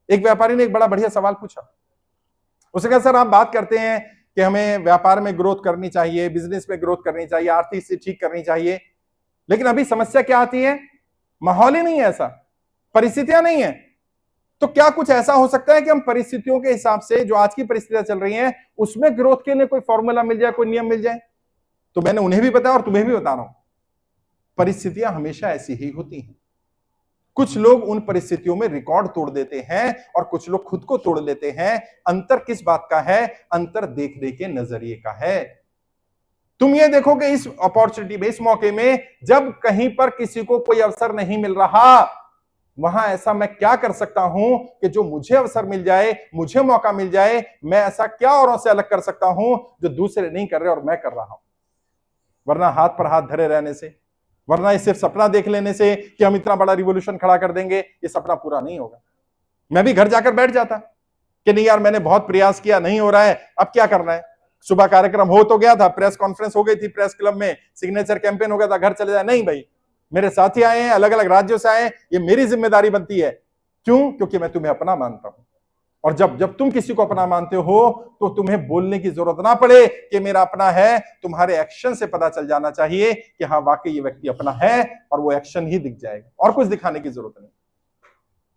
एक व्यापारी ने एक बड़ा बढ़िया सवाल पूछा। उसने कहा, सर आप बात करते हैं कि हमें व्यापार में ग्रोथ करनी चाहिए, बिजनेस में ग्रोथ करनी चाहिए, आर्थिक स्थिति ठीक करनी चाहिए, लेकिन अभी समस्या क्या आती है? माहौल ही नहीं है ऐसा, परिस्थितियां नहीं है। तो क्या कुछ ऐसा हो सकता है कि हम परिस्थितियों के हिसाब से, जो आज की परिस्थितियां चल रही हैं, उसमें ग्रोथ के लिए कोई फॉर्मूला मिल जाए, कोई नियम मिल जाए? तो मैंने उन्हें भी बताया और तुम्हें भी बता रहा हूं, परिस्थितियां हमेशा ऐसी ही होती हैं। कुछ लोग उन परिस्थितियों में रिकॉर्ड तोड़ देते हैं और कुछ लोग खुद को तोड़ लेते हैं। अंतर किस बात का है? अंतर देखने के नजरिए का है। तुम ये देखो कि इस अपॉर्चुनिटी में, इस मौके में, जब कहीं पर किसी को कोई अवसर नहीं मिल रहा, वहां ऐसा मैं क्या कर सकता हूं कि जो मुझे अवसर मिल जाए, मुझे मौका मिल जाए, मैं ऐसा क्या औरों से अलग कर सकता हूं जो दूसरे नहीं कर रहे और मैं कर रहा हूं। वरना हाथ पर हाथ धरे रहने से, वरना सिर्फ सपना देख लेने से कि हम इतना बड़ा रिवॉल्यूशन खड़ा कर देंगे, ये सपना पूरा नहीं होगा। मैं भी घर जाकर बैठ जाता कि नहीं यार, मैंने बहुत प्रयास किया, नहीं हो रहा है, अब क्या करना है। सुबह कार्यक्रम हो तो गया था, प्रेस कॉन्फ्रेंस हो गई थी प्रेस क्लब में, सिग्नेचर कैंपेन हो गया था, घर चले जाए। नहीं भाई, मेरे साथी आए हैं, अलग अलग राज्यों से आए हैं, ये मेरी जिम्मेदारी बनती है। क्यों? क्योंकि मैं तुम्हें अपना मानता हूं। और जब जब तुम किसी को अपना मानते हो तो तुम्हें बोलने की जरूरत ना पड़े कि मेरा अपना है, तुम्हारे एक्शन से पता चल जाना चाहिए कि हाँ वाकई ये व्यक्ति अपना है, और वो एक्शन ही दिख जाएगा, और कुछ दिखाने की जरूरत नहीं।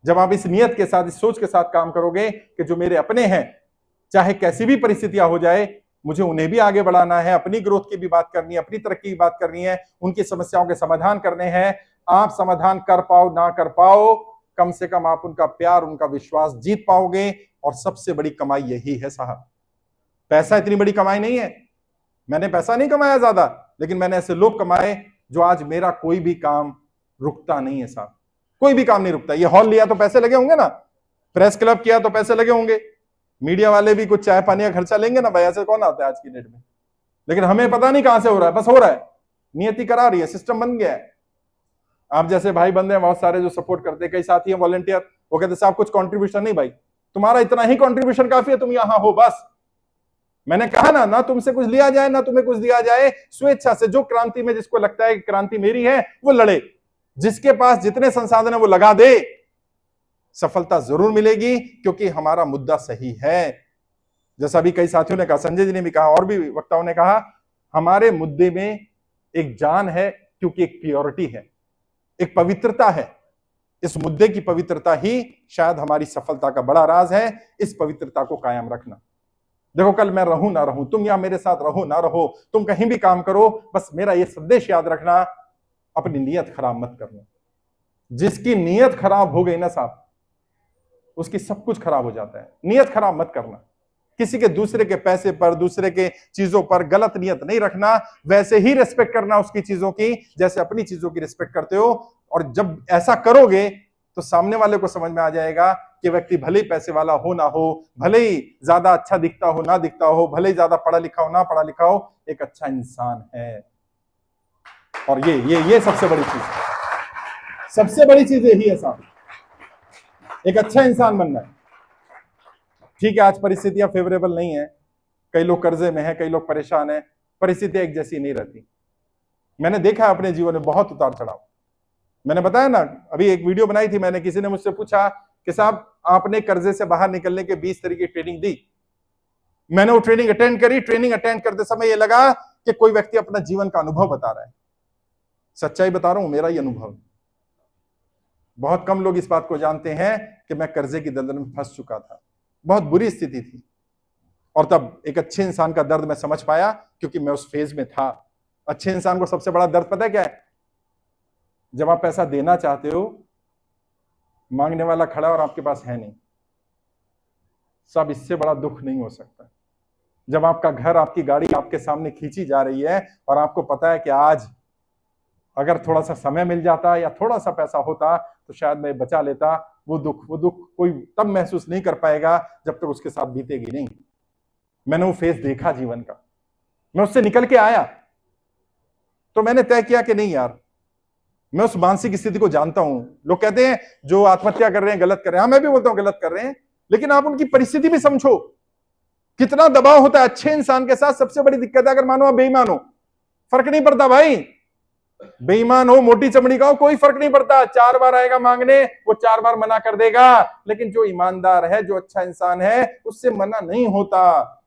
जब आप इस नियत के साथ, इस सोच के साथ काम करोगे कि जो मेरे अपने हैं, चाहे कैसी भी परिस्थितियां हो जाए, मुझे उन्हें भी आगे बढ़ाना है, अपनी ग्रोथ की भी बात करनी है, अपनी तरक्की की बात करनी है, उनकी समस्याओं के समाधान करने हैं। आप समाधान कर पाओ ना कर पाओ, कम से कम आप उनका प्यार, उनका विश्वास जीत पाओगे। और सबसे बड़ी कमाई यही है साहब। पैसा इतनी बड़ी कमाई नहीं है। मैंने पैसा नहीं कमाया ज्यादा, लेकिन मैंने ऐसे लोग कमाए जो आज मेरा कोई भी काम रुकता नहीं है साहब, कोई भी काम नहीं रुकता। ये हॉल लिया तो पैसे लगे होंगे ना, प्रेस क्लब किया तो पैसे लगे होंगे, मीडिया वाले भी कुछ चाय पानी का खर्चा लेंगे ना भाई, ऐसे कौन आता है आज की डेट में। लेकिन हमें पता नहीं कहां से हो रहा है, बस हो रहा है, नियति करा रही है, सिस्टम बन गया है। आप जैसे भाई बंदे हैं बहुत सारे जो सपोर्ट करते हैं, कई साथी हैं वॉलंटियर, वो कहते साहब कुछ कंट्रीब्यूशन नहीं, भाई तुम्हारा इतना ही कंट्रीब्यूशन काफी है, तुम यहां हो बस। मैंने कहा ना, ना तुमसे कुछ लिया जाए ना तुम्हें कुछ दिया जाए, स्वेच्छा से जो क्रांति में जिसको लगता है कि क्रांति मेरी है वो लड़े, जिसके पास जितने संसाधन है वो लगा दे, सफलता जरूर मिलेगी, क्योंकि हमारा मुद्दा सही है। जैसा भी कई साथियों ने कहा, संजय जी ने भी कहा, और भी वक्ताओं ने कहा, हमारे मुद्दे में एक जान है, क्योंकि एक प्योरिटी है, एक पवित्रता है। इस मुद्दे की पवित्रता ही शायद हमारी सफलता का बड़ा राज है। इस पवित्रता को कायम रखना। देखो, कल मैं रहूं ना रहूं, तुम यहां मेरे साथ रहो ना रहो, तुम कहीं भी काम करो, बस मेरा यह संदेश याद रखना, अपनी नीयत खराब मत करना। जिसकी नीयत खराब हो गई ना साहब, उसकी सब कुछ खराब हो जाता है। नीयत खराब मत करना, किसी के, दूसरे के पैसे पर, दूसरे के चीजों पर गलत नियत नहीं रखना। वैसे ही रिस्पेक्ट करना उसकी चीजों की जैसे अपनी चीजों की रिस्पेक्ट करते हो। और जब ऐसा करोगे तो सामने वाले को समझ में आ जाएगा कि व्यक्ति भले ही पैसे वाला हो ना हो, भले ही ज्यादा अच्छा दिखता हो ना दिखता हो, भले ही ज्यादा पढ़ा लिखा हो ना पढ़ा लिखा हो, एक अच्छा इंसान है। और ये सबसे बड़ी चीज है, सबसे बड़ी चीज यही है साहब, एक अच्छा इंसान बनना है। ठीक है, आज परिस्थितियां फेवरेबल नहीं है, कई लोग कर्जे में हैं, कई लोग परेशान हैं, परिस्थितियां एक जैसी नहीं रहती। मैंने देखा अपने जीवन में बहुत उतार चढ़ाव। मैंने बताया ना, अभी एक वीडियो बनाई थी मैंने, किसी ने मुझसे पूछा कि साहब आपने कर्जे से बाहर निकलने के 20 तरीके ट्रेनिंग दी। मैंने वो ट्रेनिंग अटेंड करी। ट्रेनिंग अटेंड करते समय ये लगा कि कोई व्यक्ति अपना जीवन का अनुभव बता रहा है। सच्चाई बता रहा हूं, मेरा ही अनुभव। बहुत कम लोग इस बात को जानते हैं कि मैं कर्जे की दलदल में फंस चुका था, बहुत बुरी स्थिति थी। और तब एक अच्छे इंसान का दर्द मैं समझ पाया, क्योंकि मैं उस फेज में था। अच्छे इंसान को सबसे बड़ा दर्द पता है क्या है? जब आप पैसा देना चाहते हो, मांगने वाला खड़ा और आपके पास है नहीं। सब इससे बड़ा दुख नहीं हो सकता। जब आपका घर, आपकी गाड़ी आपके सामने खींची जा रही है और आपको पता है कि आज अगर थोड़ा सा समय मिल जाता या थोड़ा सा पैसा होता तो शायद मैं बचा लेता। वो दुख कोई तब महसूस नहीं कर पाएगा जब तक उसके साथ बीतेगी नहीं। मैंने वो फेज देखा जीवन का, मैं उससे निकल के आया, तो मैंने तय किया कि नहीं यार, मैं उस मानसिक स्थिति को जानता हूं। लोग कहते हैं जो आत्महत्या कर रहे हैं गलत कर रहे हैं, हाँ मैं भी बोलता हूं गलत कर रहे हैं, लेकिन आप उनकी परिस्थिति भी समझो। कितना दबाव होता है अच्छे इंसान के साथ। सबसे बड़ी दिक्कत है अगर मानो आप बेईमान हो, फर्क नहीं पड़ता भाई, बेईमान हो, मोटी चमड़ी का हो, कोई फर्क नहीं पड़ता। 4 बार आएगा मांगने, वो 4 बार मना कर देगा। लेकिन जो ईमानदार है, जो अच्छा इंसान है, उससे मना नहीं होता।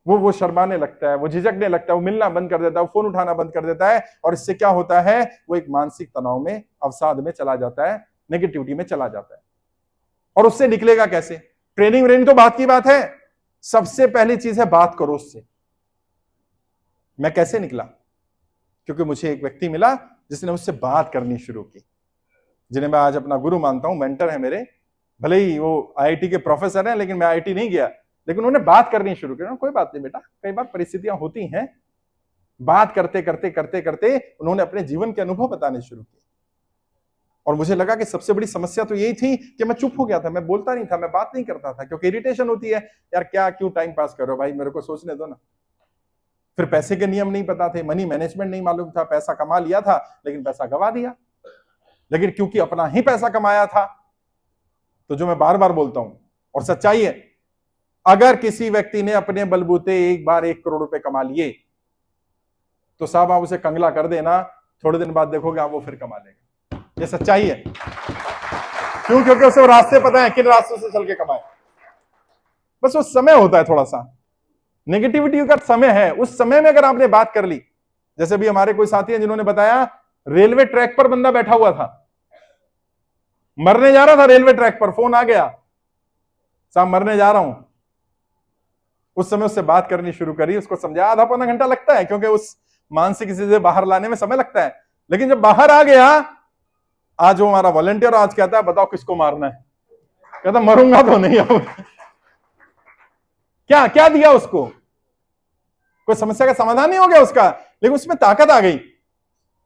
वो शर्माने लगता है, वो झिझकने लगता है, वो मिलना बंद कर देता है, वो फोन उठाना बंद कर देता है। और इससे क्या होता है, वो एक मानसिक तनाव में, अवसाद में चला जाता है, नेगेटिविटी में चला जाता है। और उससे निकलेगा कैसे? ट्रेनिंग तो बात की बात है। सबसे पहली चीज है बात करो उससे। मैं कैसे निकला? क्योंकि मुझे एक व्यक्ति मिला जिसने मुझसे बात करनी शुरू की, जिन्हें मैं आज अपना गुरु मानता हूं, मेंटर है मेरे। भले ही वो आईआईटी के प्रोफेसर हैं, लेकिन मैं आईआईटी नहीं गया, लेकिन उन्होंने बात करनी शुरू की। कोई बात नहीं बेटा, कई बार परिस्थितियां होती हैं। बात करते करते करते करते उन्होंने अपने जीवन के अनुभव बताने शुरू किए। और मुझे लगा कि सबसे बड़ी समस्या तो यही थी कि मैं चुप हो गया था, मैं बोलता नहीं था, मैं बात नहीं करता था, क्योंकि इरिटेशन होती है, यार क्या क्यों टाइम पास कर रहे हो भाई, मेरे को सोचने दो ना। फिर पैसे के नियम नहीं पता थे, मनी मैनेजमेंट नहीं मालूम था, पैसा कमा लिया था लेकिन पैसा गवा दिया। लेकिन क्योंकि अपना ही पैसा कमाया था, तो जो मैं बार बार बोलता हूं और सच्चाई है, अगर किसी व्यक्ति ने अपने बलबूते एक बार 1 करोड़ रुपए कमा लिए, तो साहब आप उसे कंगला कर देना, थोड़े दिन बाद देखोगे आप वो फिर कमा लेगा। ये सच्चाई है। क्यों? क्योंकि उसे रास्ते पता है, किन रास्तों से चल के कमाए। बस वो समय होता है, थोड़ा सा नेगेटिविटी का समय है। उस समय में अगर आपने बात कर ली, जैसे भी हमारे कोई साथी हैं जिन्होंने बताया, रेलवे ट्रैक पर बंदा बैठा हुआ था, मरने जा रहा था, रेलवे ट्रैक पर फोन आ गया, साहब मरने जा रहा हूं। उस समय उससे बात करनी शुरू करी, उसको समझाया। आधा पौना घंटा लगता है, क्योंकि उस मानसिक स्थिति से बाहर लाने में समय लगता है। लेकिन जब बाहर आ गया, आज वो हमारा वॉलंटियर आज कहता है बताओ किसको मारना है। कहता मरूंगा तो नहीं अब। क्या क्या दिया उसको? कोई समस्या का समाधान नहीं हो गया उसका, लेकिन उसमें ताकत आ गई।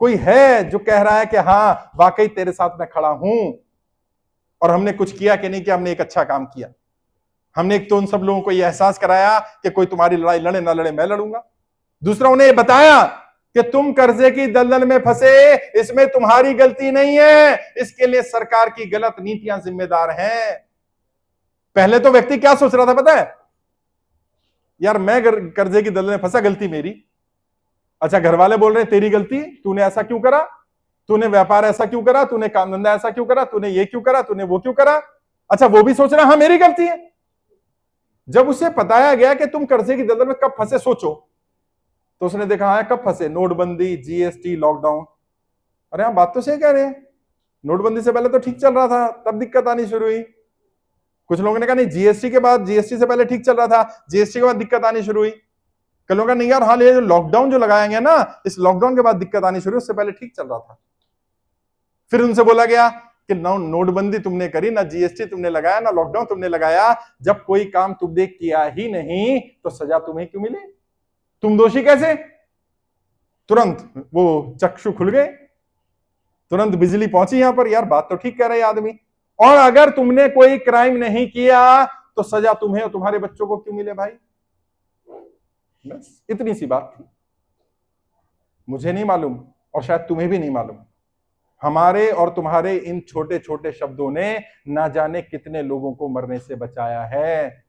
कोई है जो कह रहा है कि हाँ वाकई तेरे साथ मैं खड़ा हूं। और हमने कुछ किया कि नहीं, कि हमने एक अच्छा काम किया। हमने एक तो उन सब लोगों को यह एहसास कराया कि कोई तुम्हारी लड़ाई लड़े ना लड़े, मैं लड़ूंगा। दूसरा, उन्हें यह बताया कि तुम कर्जे की दलदल में फंसे, इसमें तुम्हारी गलती नहीं है, इसके लिए सरकार की गलत नीतियां जिम्मेदार हैं। पहले तो व्यक्ति क्या सोच रहा था पता है? यार मैं कर्जे की दलदल में फंसा, गलती मेरी। अच्छा, घर वाले बोल रहे हैं तेरी गलती, तूने ऐसा क्यों करा, तूने व्यापार ऐसा क्यों करा, तूने काम धंधा ऐसा क्यों करा, तूने ये क्यों करा, तूने वो क्यों करा। अच्छा, वो भी सोच रहा हाँ मेरी गलती है। जब उसे बताया गया कि तुम कर्जे की दलदल में कब फंसे सोचो, तो उसने देखा हाँ कब फंसे, नोटबंदी, जीएसटी, लॉकडाउन। अरे हाँ बात तो सही कह रहे हैं, नोटबंदी से पहले तो ठीक चल रहा था, तब दिक्कत आनी शुरू हुई। कुछ लोगों ने कहा नहीं जीएसटी के बाद, जीएसटी से पहले ठीक चल रहा था, जीएसटी के बाद दिक्कत आनी शुरू हुई। कल लोगों का नहीं यार, हाँ ये जो लॉकडाउन जो लगाया गया ना, इस लॉकडाउन के बाद दिक्कत आनी शुरू, उससे पहले ठीक चल रहा था। फिर उनसे बोला गया कि ना नोटबंदी तुमने करी, ना जीएसटी तुमने लगाया, ना लॉकडाउन तुमने लगाया, जब कोई काम तुमने किया ही नहीं तो सजा तुम्हें क्यों मिले, तुम दोषी कैसे? तुरंत वो चक्षु खुल गए, तुरंत बिजली पहुंची यहां पर, यार बात तो ठीक कह रहे आदमी। और अगर तुमने कोई क्राइम नहीं किया तो सजा तुम्हें और तुम्हारे बच्चों को क्यों मिले भाई? बस इतनी सी बात थी। मुझे नहीं मालूम और शायद तुम्हें भी नहीं मालूम, हमारे और तुम्हारे इन छोटे छोटे शब्दों ने ना जाने कितने लोगों को मरने से बचाया है,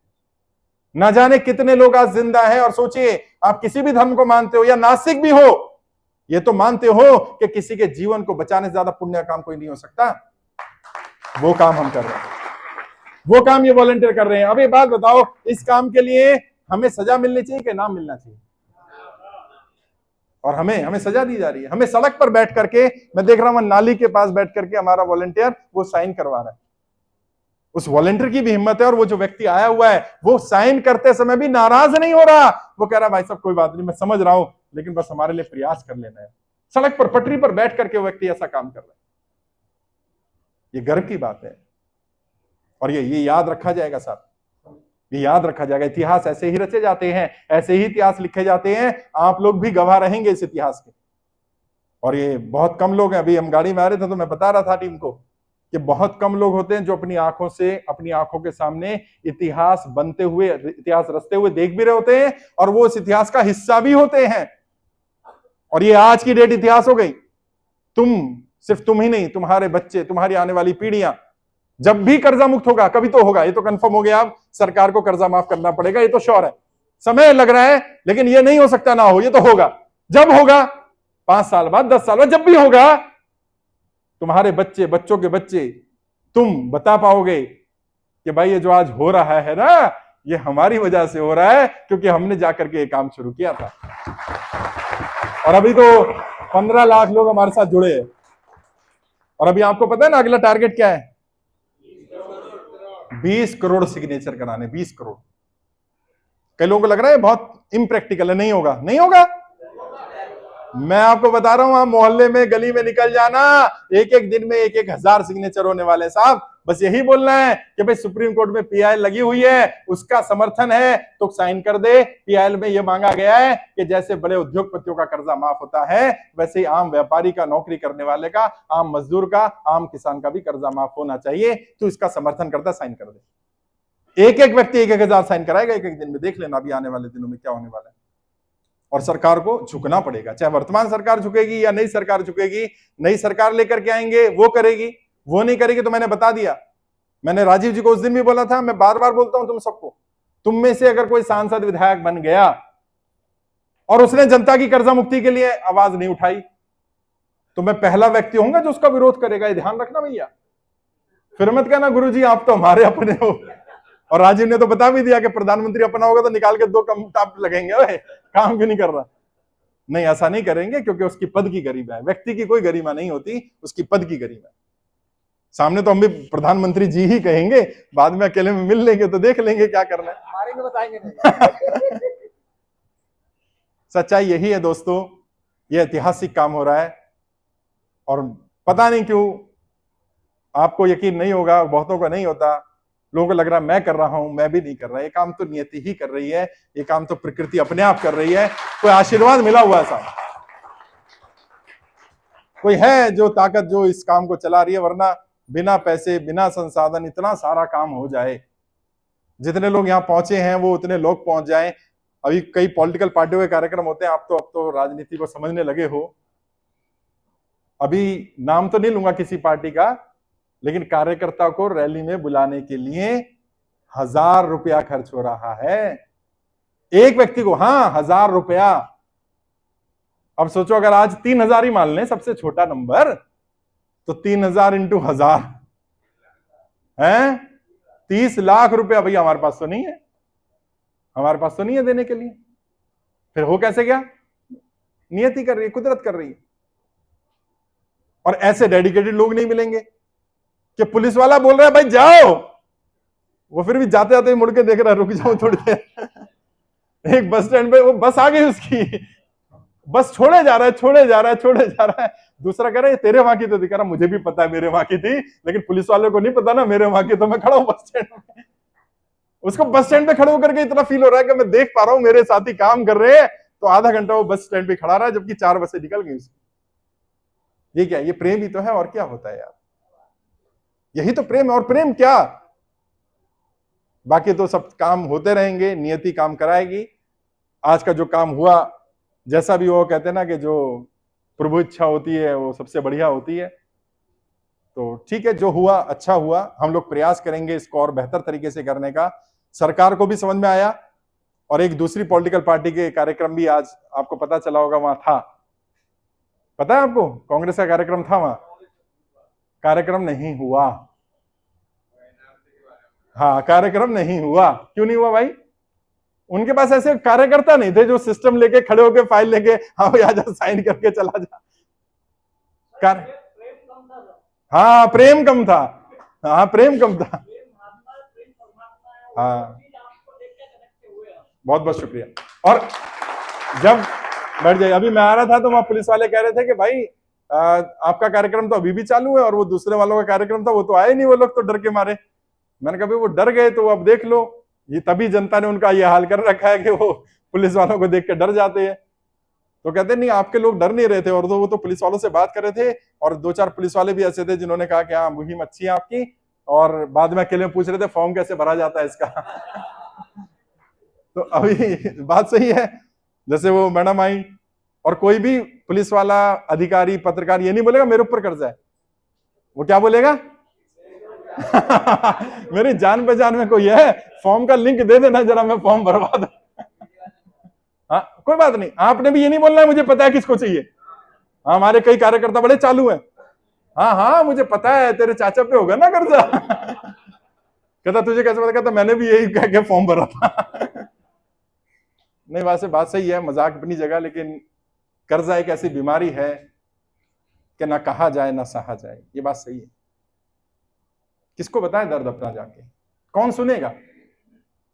ना जाने कितने लोग आज जिंदा हैं। और सोचिए, आप किसी भी धर्म को मानते हो या नास्तिक भी हो, ये तो मानते हो कि किसी के जीवन को बचाने से ज्यादा पुण्य काम कोई नहीं हो सकता। वो काम हम कर रहे हैं, वो काम ये वॉलंटियर कर रहे हैं। अब ये बात बताओ, इस काम के लिए हमें सजा मिलनी चाहिए कि नाम मिलना चाहिए? और हमें सजा दी जा रही है। हमें सड़क पर बैठ करके, मैं देख रहा हूं नाली के पास बैठ करके हमारा वॉलंटियर वो साइन करवा रहा है। उस वॉलंटियर की भी हिम्मत है, और वो जो व्यक्ति आया हुआ है वो साइन करते समय भी नाराज नहीं हो रहा। वो कह रहा भाई साहब कोई बात नहीं, मैं समझ रहा हूं, लेकिन बस हमारे लिए प्रयास कर लेना है। सड़क पर, पटरी पर बैठ करके वो व्यक्ति ऐसा काम कर रहा है। ये गर्व की बात है, और ये याद रखा जाएगा साहब, ये याद रखा जाएगा। इतिहास ऐसे ही रचे जाते हैं, ऐसे ही इतिहास लिखे जाते हैं। आप लोग भी गवाह रहेंगे इस इतिहास के। और ये बहुत कम लोग हैं। अभी हम गाड़ी में आ रहे थे तो मैं बता रहा था टीम को कि बहुत कम लोग होते हैं जो अपनी आंखों से, अपनी आंखों के सामने इतिहास बनते हुए, इतिहास रचते हुए देख भी रहे होते हैं, और वो इस इतिहास का हिस्सा भी होते हैं। और ये आज की डेट इतिहास हो गई। सिर्फ तुम ही नहीं, तुम्हारे बच्चे, तुम्हारी आने वाली पीढ़ियां, जब भी कर्जा मुक्त होगा, कभी तो होगा, ये तो कंफर्म हो गया अब सरकार को कर्जा माफ करना पड़ेगा, ये तो श्योर है। समय लग रहा है, लेकिन ये नहीं हो सकता ना हो, ये तो होगा। जब होगा 5 साल बाद, 10 साल बाद, जब भी होगा, तुम्हारे बच्चे, बच्चों के बच्चे, तुम बता पाओगे कि भाई ये जो आज हो रहा है ना, ये हमारी वजह से हो रहा है, क्योंकि हमने जाकर के ये काम शुरू किया था। और अभी तो 15 लाख लोग हमारे साथ जुड़े हैं। और अभी आपको पता है ना अगला टारगेट क्या है? 20 करोड़ सिग्नेचर कराने, 20 करोड़। कई लोगों को लग रहा है बहुत इम्प्रैक्टिकल है, नहीं होगा, नहीं होगा। मैं आपको बता रहा हूं, आप मोहल्ले में, गली में निकल जाना, एक एक दिन में 1,000 सिग्नेचर होने वाले साहब। बस यही बोलना है कि भाई सुप्रीम कोर्ट में पीआईएल लगी हुई है, उसका समर्थन है तो साइन कर दे। पीआईएल में यह मांगा गया है कि जैसे बड़े उद्योगपतियों का कर्जा माफ होता है, वैसे ही आम व्यापारी का, नौकरी करने वाले का, आम मजदूर का, आम किसान का भी कर्जा माफ होना चाहिए। तो इसका समर्थन करता, साइन कर दे। एक एक व्यक्ति 1,000 साइन कराएगा एक एक दिन में। देख लेना अभी आने वाले दिनों में क्या होने वाला है। और सरकार को झुकना पड़ेगा, चाहे वर्तमान सरकार झुकेगी या नई सरकार झुकेगी। नई सरकार लेकर के आएंगे, वो करेगी, वो नहीं करेगी तो मैंने बता दिया। मैंने राजीव जी को उस दिन भी बोला था, मैं बार बार बोलता हूं तुम सबको, तुम में से अगर कोई सांसद विधायक बन गया और उसने जनता की कर्जा मुक्ति के लिए आवाज नहीं उठाई, तो मैं पहला व्यक्ति होऊंगा जो उसका विरोध करेगा। ये ध्यान रखना भैया। फिर मत कहना गुरुजी आप तो हमारे अपने हो। और राजीव ने तो बता भी दिया कि प्रधानमंत्री अपना होगा तो निकाल के 2 कम टाप लगेंगे, ओए काम क्यों नहीं कर रहा। नहीं, ऐसा नहीं करेंगे, क्योंकि उसकी पद की गरिमा है। व्यक्ति की कोई गरिमा नहीं होती, उसकी पद की गरिमा है। सामने तो हम भी प्रधानमंत्री जी ही कहेंगे, बाद में अकेले में मिल लेंगे तो देख लेंगे क्या करना है, हमारे में बताएंगे नहीं। सच्चाई यही है दोस्तों, ये ऐतिहासिक काम हो रहा है। और पता नहीं क्यों आपको यकीन नहीं होगा, बहुतों को नहीं होता, लोगों को लग रहा है मैं कर रहा हूं, मैं भी नहीं कर रहा। ये काम तो नियति ही कर रही है, ये काम तो प्रकृति अपने आप कर रही है। कोई आशीर्वाद मिला हुआ है साहब, कोई है जो ताकत जो इस काम को चला रही है, वरना बिना पैसे, बिना संसाधन इतना सारा काम हो जाए। जितने लोग यहाँ पहुंचे हैं वो उतने लोग पहुंच जाएं। अभी कई पॉलिटिकल पार्टियों के कार्यक्रम होते हैं, आप तो अब तो राजनीति को समझने लगे हो। अभी नाम तो नहीं लूंगा किसी पार्टी का, लेकिन कार्यकर्ता को रैली में बुलाने के लिए 1,000 रुपया खर्च हो रहा है एक व्यक्ति को। हाँ, 1,000 रुपया। अब सोचो अगर आज 3,000 ही मान लें, सबसे छोटा नंबर, तो 3,000 इंटू 1,000 है 30 लाख रुपया। भैया हमारे पास तो नहीं है, हमारे पास तो नहीं है देने के लिए। फिर हो कैसे गया? नियति कर रही है, कुदरत कर रही है। और ऐसे डेडिकेटेड लोग नहीं मिलेंगे कि पुलिस वाला बोल रहा है भाई जाओ, वो फिर भी जाते जाते मुड़ के देख रहा है रुक जाओ थोड़ी देर। एक बस स्टैंड पे वो बस आ गई, उसकी बस छोड़े जा रहा है, छोड़े जा रहा है, छोड़े जा रहा है। दूसरा कह रहा है तेरे वहां की तो दिखा रहा, मुझे भी पता है मेरे वहां की थी, लेकिन पुलिस वाले को नहीं पता ना मेरे वहां की, तो मैं खड़ा हूं बस स्टैंड में। उसको बस स्टैंड पे खड़े होकर के इतना फील हो रहा है कि मैं देख पा रहा हूं मेरे साथी काम कर रहे हैं, तो आधा घंटा वो बस स्टैंड पे खड़ा रहा, जबकि 4 बसें निकल गई उसकी। ये क्या, ये प्रेम ही तो है, और क्या होता है यार, यही तो प्रेम है। और प्रेम क्या, बाकी तो सब काम होते रहेंगे, नियति काम कराएगी। आज का जो काम हुआ, जैसा भी वो कहते हैं ना कि जो प्रभु इच्छा होती है वो सबसे बढ़िया होती है। तो ठीक है, जो हुआ अच्छा हुआ। हम लोग प्रयास करेंगे इसको और बेहतर तरीके से करने का। सरकार को भी समझ में आया, और एक दूसरी पॉलिटिकल पार्टी के कार्यक्रम भी आज आपको पता चला होगा वहां था। पता है आपको, कांग्रेस का कार्यक्रम था वहां, कार्यक्रम नहीं हुआ। हाँ, कार्यक्रम नहीं हुआ। क्यों नहीं हुआ भाई? उनके पास ऐसे कार्यकर्ता नहीं थे जो सिस्टम लेके खड़े होके फाइल लेके हाँ भाई आजा साइन करके चला जा। हाँ, प्रेम कम था। हाँ, प्रेम कम था। हाँ, बहुत बहुत शुक्रिया। और जब बैठ जाइए, अभी मैं आ रहा था तो वहां पुलिस वाले कह रहे थे कि भाई आपका कार्यक्रम तो अभी भी चालू है, और वो दूसरे वालों का कार्यक्रम था वो तो आए नहीं, वो लोग तो डर के मारे। मैंने कहा भाई वो डर गए तो अब देख लो, ये तभी जनता ने उनका ये हाल कर रखा है कि वो पुलिस वालों को देख के डर जाते हैं। तो कहते नहीं आपके लोग डर नहीं रहे थे, और तो वो तो पुलिस वालों से बात कर रहे थे, और 2-4 पुलिस वाले भी ऐसे थे जिन्होंने कहा कि हाँ मुहिम अच्छी है आपकी, और बाद में अकेले पूछ रहे थे फॉर्म कैसे भरा जाता है इसका। तो अभी बात सही है, जैसे वो मैडम आई, और कोई भी पुलिस वाला, अधिकारी, पत्रकार ये नहीं बोलेगा मेरे ऊपर कर्जा है। वो क्या बोलेगा? मेरी जान पहचान में कोई है, फॉर्म का लिंक दे देना जरा, मैं फॉर्म भरवा दूं। हाँ कोई बात नहीं, आपने भी ये नहीं बोलना है मुझे पता है किसको चाहिए। हाँ, हमारे कई कार्यकर्ता बड़े चालू हैं। हाँ हाँ मुझे पता है, तेरे चाचा पे होगा ना कर्जा। कहता तुझे कैसे पता? कहता मैंने भी यही कह के फॉर्म भरा था। नहीं, वैसे बात सही है, मजाक अपनी जगह, लेकिन कर्जा एक ऐसी बीमारी है कि ना कहा जाए ना सहा जाए। ये बात सही है। किसको बताए दर्द अपना जाके, कौन सुनेगा?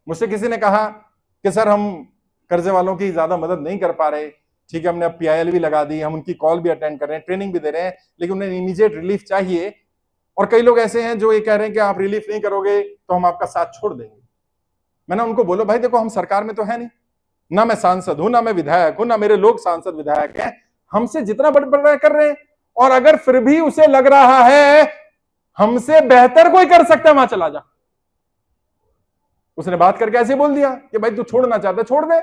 मुझसे किसी ने कहा कि सर हम कर्जे वालों की ज्यादा मदद नहीं कर पा रहे, ठीक है हमने अब PIL भी लगा दी, हम उनकी कॉल भी अटेंड कर रहे हैं, ट्रेनिंग भी दे रहे हैं, लेकिन उन्हें इमीडिएट रिलीफ चाहिए। और कई लोग ऐसे हैं जो ये कह रहे हैं कि आप रिलीफ नहीं करोगे तो हम आपका साथ छोड़ देंगे। मैंने उनको बोला भाई देखो, हम सरकार में तो है नहीं, ना मैं सांसद हूं, ना मैं विधायक हूं, ना मेरे लोग सांसद विधायक हैं, हमसे जितना बड़ा कर रहे हैं। और अगर फिर भी उसे लग रहा है हमसे बेहतर कोई कर सकता है, वहां चला जा। उसने बात करके ऐसे बोल दिया कि भाई तू छोड़ना चाहता छोड़ दे,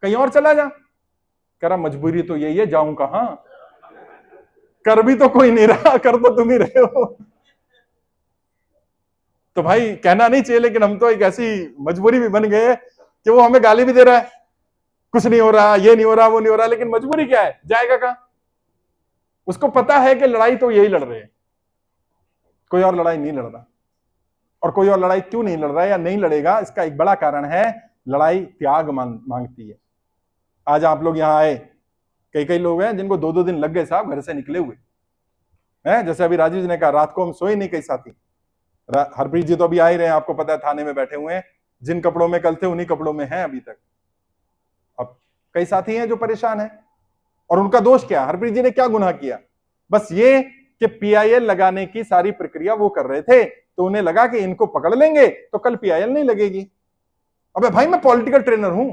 कहीं और चला जा। कह रहा मजबूरी तो यही है, जाऊं कहां, कर भी तो कोई नहीं रहा, कर तो तुम ही रहे हो। तो भाई कहना नहीं चाहिए, लेकिन हम तो एक ऐसी मजबूरी भी बन गए कि वो हमें गाली भी दे रहा है, कुछ नहीं हो रहा, ये नहीं हो रहा, वो नहीं हो रहा, लेकिन मजबूरी क्या है, जाएगा कहां? उसको पता है कि लड़ाई तो यही लड़ रहे हैं, कोई और लड़ाई नहीं लड़ रहा। और कोई और लड़ाई क्यों नहीं लड़ रहा है या नहीं लड़ेगा, इसका एक बड़ा कारण है, लड़ाई त्याग मांगती है। आज आप लोग यहां आए, कई लोग हैं जिनको 2-2 दिन लग गए साहब घर से निकले हुए हैं। जैसे अभी राजीव जी ने कहा, रात को हम सोए नहीं कई साथी। हरप्रीत जी तो अभी आ ही रहे हैं, आपको पता है थाने में बैठे हुए हैं, जिन कपड़ों में कल थे उन्हीं कपड़ों में हैं अभी तक। अब कई साथी हैं जो परेशान हैं, और उनका दोष क्या? हरप्रीत जी ने क्या गुनाह किया? बस ये कि PIL लगाने की सारी प्रक्रिया वो कर रहे थे, तो उन्हें लगा कि इनको पकड़ लेंगे तो कल PIL नहीं लगेगी। अबे भाई मैं पॉलिटिकल ट्रेनर हूं,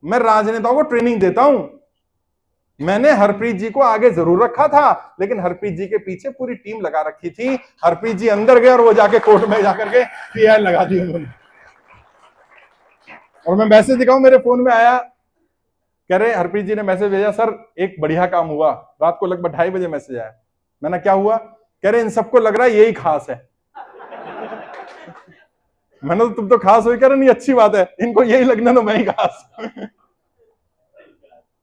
मैं राजनेताओं को ट्रेनिंग देता हूं। मैंने हरप्रीत जी को आगे जरूर रखा था, लेकिन हरप्रीत जी के पीछे पूरी टीम लगा रखी थी। हरप्रीत जी अंदर गए और वो जाके कोर्ट में जाकर के PIL लगा दी उन्होंने। और मैं मैसेज दिखाऊं, मेरे फोन में आया, कह रहे हरप्रीत जी ने मैसेज भेजा, सर एक बढ़िया काम हुआ। रात को लगभग 2:30 बजे मैसेज आया। मैंने क्या हुआ? कह रहे इन सबको लग रहा है यही खास है। मैंने तो तुम तो खास हो, कह रहे नहीं अच्छी बात है, इनको यही लगना तो मैं ही खास।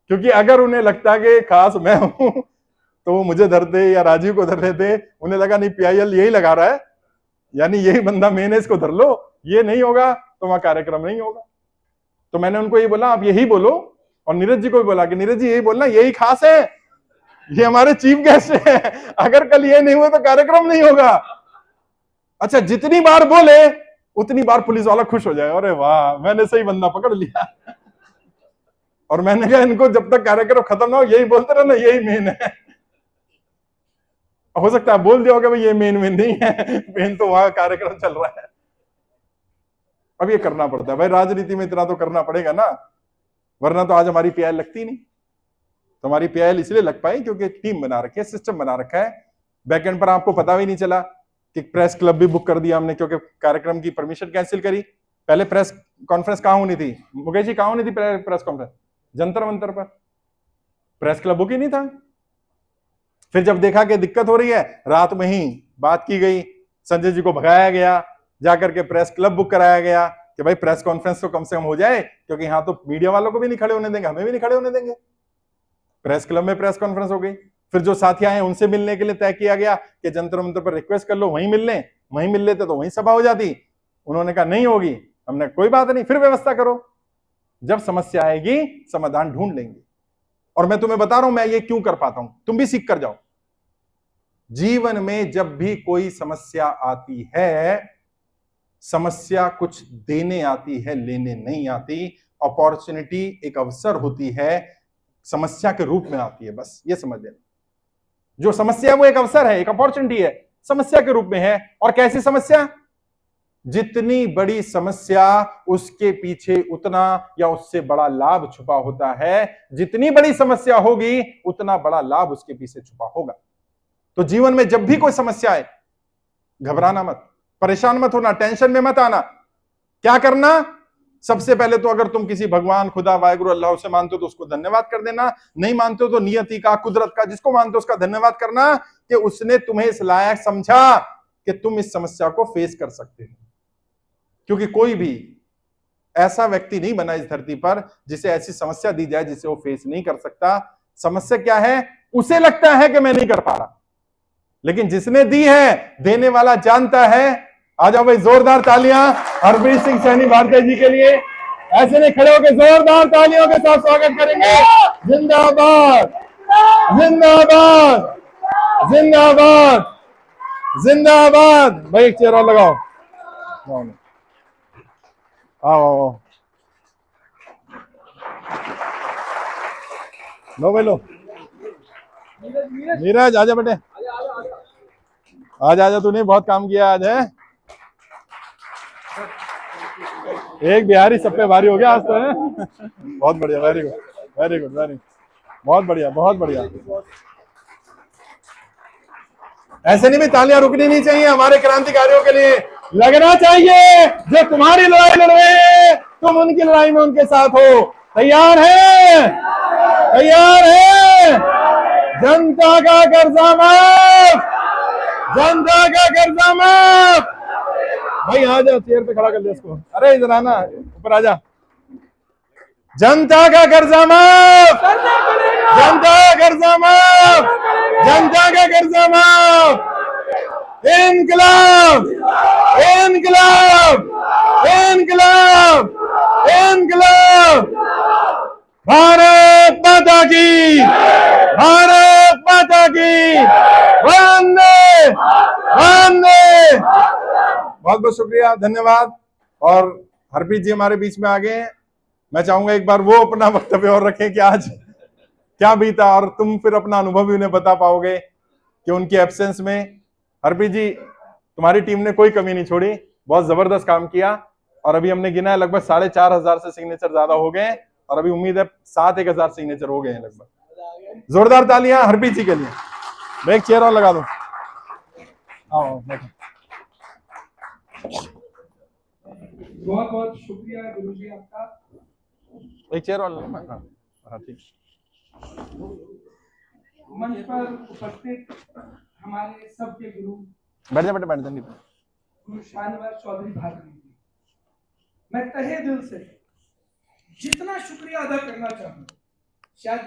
क्योंकि अगर उन्हें लगता कि खास मैं हूं तो वो मुझे धरते या राजीव को धर लेते। उन्हें लगा नहीं PIL यही लगा रहा है, यानी यही बंदा मेन है, इसको धर लो। ये नहीं होगा तो वहां कार्यक्रम नहीं होगा। तो मैंने उनको ये बोला आप यही बोलो, और नीरज जी को भी बोला कि नीरज जी यही बोलना, यही खास है, ये हमारे चीफ गेस्ट है, अगर कल ये नहीं हुआ तो कार्यक्रम नहीं होगा। अच्छा जितनी बार बोले उतनी बार पुलिस वाला खुश हो जाए, अरे वाह मैंने सही बंदा पकड़ लिया। और मैंने कहा इनको जब तक कार्यक्रम खत्म ना हो यही बोलते रहना, यही मेन है। हो सकता है बोल दिया होगा भाई ये मेन नहीं है, मेन तो वहां कार्यक्रम चल रहा है। अब ये करना पड़ता है भाई, राजनीति में इतना तो करना पड़ेगा ना, वरना तो आज हमारी PIL लगती नहीं। तो हमारी PIL इसलिए लग पाई क्योंकि टीम बना रखी है, सिस्टम बना रखा है। बैकएंड पर आपको पता भी नहीं चला कि प्रेस क्लब भी बुक कर दिया हमने, क्योंकि कार्यक्रम की परमिशन कैंसिल करी। पहले प्रेस कॉन्फ्रेंस कहां होनी थी मुकेश जी, कहां होनी थी प्रेस कॉन्फ्रेंस? जंतर मंतर पर, प्रेस क्लब बुक ही नहीं था। फिर जब देखा कि दिक्कत हो रही है, रात में ही बात की गई, संजय जी को भगाया गया, जाकर के प्रेस क्लब बुक कराया गया कि भाई प्रेस कॉन्फ्रेंस तो कम से कम हो जाए, क्योंकि यहां तो मीडिया वालों को भी नहीं खड़े होने देंगे, हमें भी नहीं खड़े होने देंगे। प्रेस क्लब में प्रेस कॉन्फ्रेंस हो गई। फिर जो साथी आए उनसे मिलने के लिए तय किया गया कि जंतर मंतर पर रिक्वेस्ट कर लो, वहीं मिल लें। वहीं मिल लेते तो वहीं सभा हो जाती। उन्होंने कहा नहीं होगी। हमने कोई बात नहीं, फिर व्यवस्था करो, जब समस्या आएगी समाधान ढूंढ लेंगे। और मैं तुम्हें बता रहा हूं मैं ये क्यों कर पाता हूं, तुम भी सीख कर जाओ। जीवन में जब भी कोई समस्या आती है, समस्या कुछ देने आती है, लेने नहीं आती। अपॉर्चुनिटी एक अवसर होती है, समस्या के रूप में आती है, बस ये समझ लेना। जो समस्या है वो एक अवसर है, एक अपॉर्चुनिटी है, समस्या के रूप में है। और कैसी समस्या? जितनी बड़ी समस्या उसके पीछे उतना या उससे बड़ा लाभ छुपा होता है। जितनी बड़ी समस्या होगी उतना बड़ा लाभ उसके पीछे छुपा होगा। तो जीवन में जब भी कोई समस्या आए, घबराना मत, परेशान मत होना, टेंशन में मत आना। क्या करना? सबसे पहले तो अगर तुम किसी भगवान, खुदा, वाहिगुरु, अल्लाह से मानते हो तो उसको धन्यवाद कर देना। नहीं मानते हो तो नियति का, कुदरत का, जिसको मानते हो उसका धन्यवाद करना कि उसने तुम्हें इस लायक समझा कि तुम इस समस्या को फेस कर सकते हो, क्योंकि कोई भी ऐसा व्यक्ति नहीं बना इस धरती पर जिसे ऐसी समस्या दी जाए जिसे वो फेस नहीं कर सकता। समस्या क्या है? उसे लगता है कि मैं नहीं कर पा रहा, लेकिन जिसने दी है, देने वाला जानता है। आ जाओ भाई, जोरदार तालियां हरप्रीत सिंह सैनी भारतीय जी के लिए। ऐसे नहीं खड़े होकर जोरदार तालियों के साथ स्वागत करेंगे। जिंदाबाद, जिंदाबाद, जिंदाबाद, जिंदाबाद। भाई एक चेयर और लगाओ। आओ आओ, लो भाई लो। नीरज आजा बेटे, आजा आजा, तूने बहुत काम किया आज है। एक बिहारी सब पे भारी हो गया आज तो है। बहुत बढ़िया, very good, very good, very, बहुत बढ़िया, बहुत बढ़िया। ऐसे नहीं भी तालियां रुकनी नहीं चाहिए हमारे क्रांतिकारियों के लिए, लगना चाहिए जो तुम्हारी लड़ाई लड़ रहे हैं तुम उनकी लड़ाई में उनके साथ हो। तैयार है? तैयार है? जनता का कर्जा माफ, जनता का कर्जा माफ। भाई आ जा, चेयर पे खड़ा कर ले इसको। अरे इधर आना, ऊपर आ जा। जनता का कर्जा माफ, जनता का कर्जा माफ, जनता का कर्जा माफ। इनकलाब, इनकलाब, इनकलाब, इनकलाब। भारत माता की, भारत माता की, वंदे, वंदे। बहुत बहुत शुक्रिया, धन्यवाद। और हरप्रीत जी हमारे बीच में आ गए हैं। मैं चाहूंगा एक बार वो अपना वक्तव्य और रखें कि आज क्या बीता, और तुम फिर अपना अनुभव भी उन्हें बता पाओगे कि उनकी एब्सेंस में। हरप्रीत जी, तुम्हारी टीम ने कोई कमी नहीं छोड़ी, बहुत जबरदस्त काम किया। और अभी हमने गिना है लगभग 4,500 से सिग्नेचर ज्यादा हो गए, और अभी उम्मीद है 7-1,000 सिग्नेचर हो गए हैं लगभग। जोरदार तालियां हरप्रीत जी के लिए। मैं एक चेयर और लगा दो। आओ बैठो। बहुत बहुत शुक्रिया गुरुजी आपका। एक चेयर और लगा। हाँ ठीक। मंच पर उपस्थित हमारे सबके गुरु बैठ जा बेटे, बैठ जा। गुरु शाहनवाज चौधरी भारती जी, मैं तहे दिल से जितना शुक्रिया अदा करना चाहूँ शायद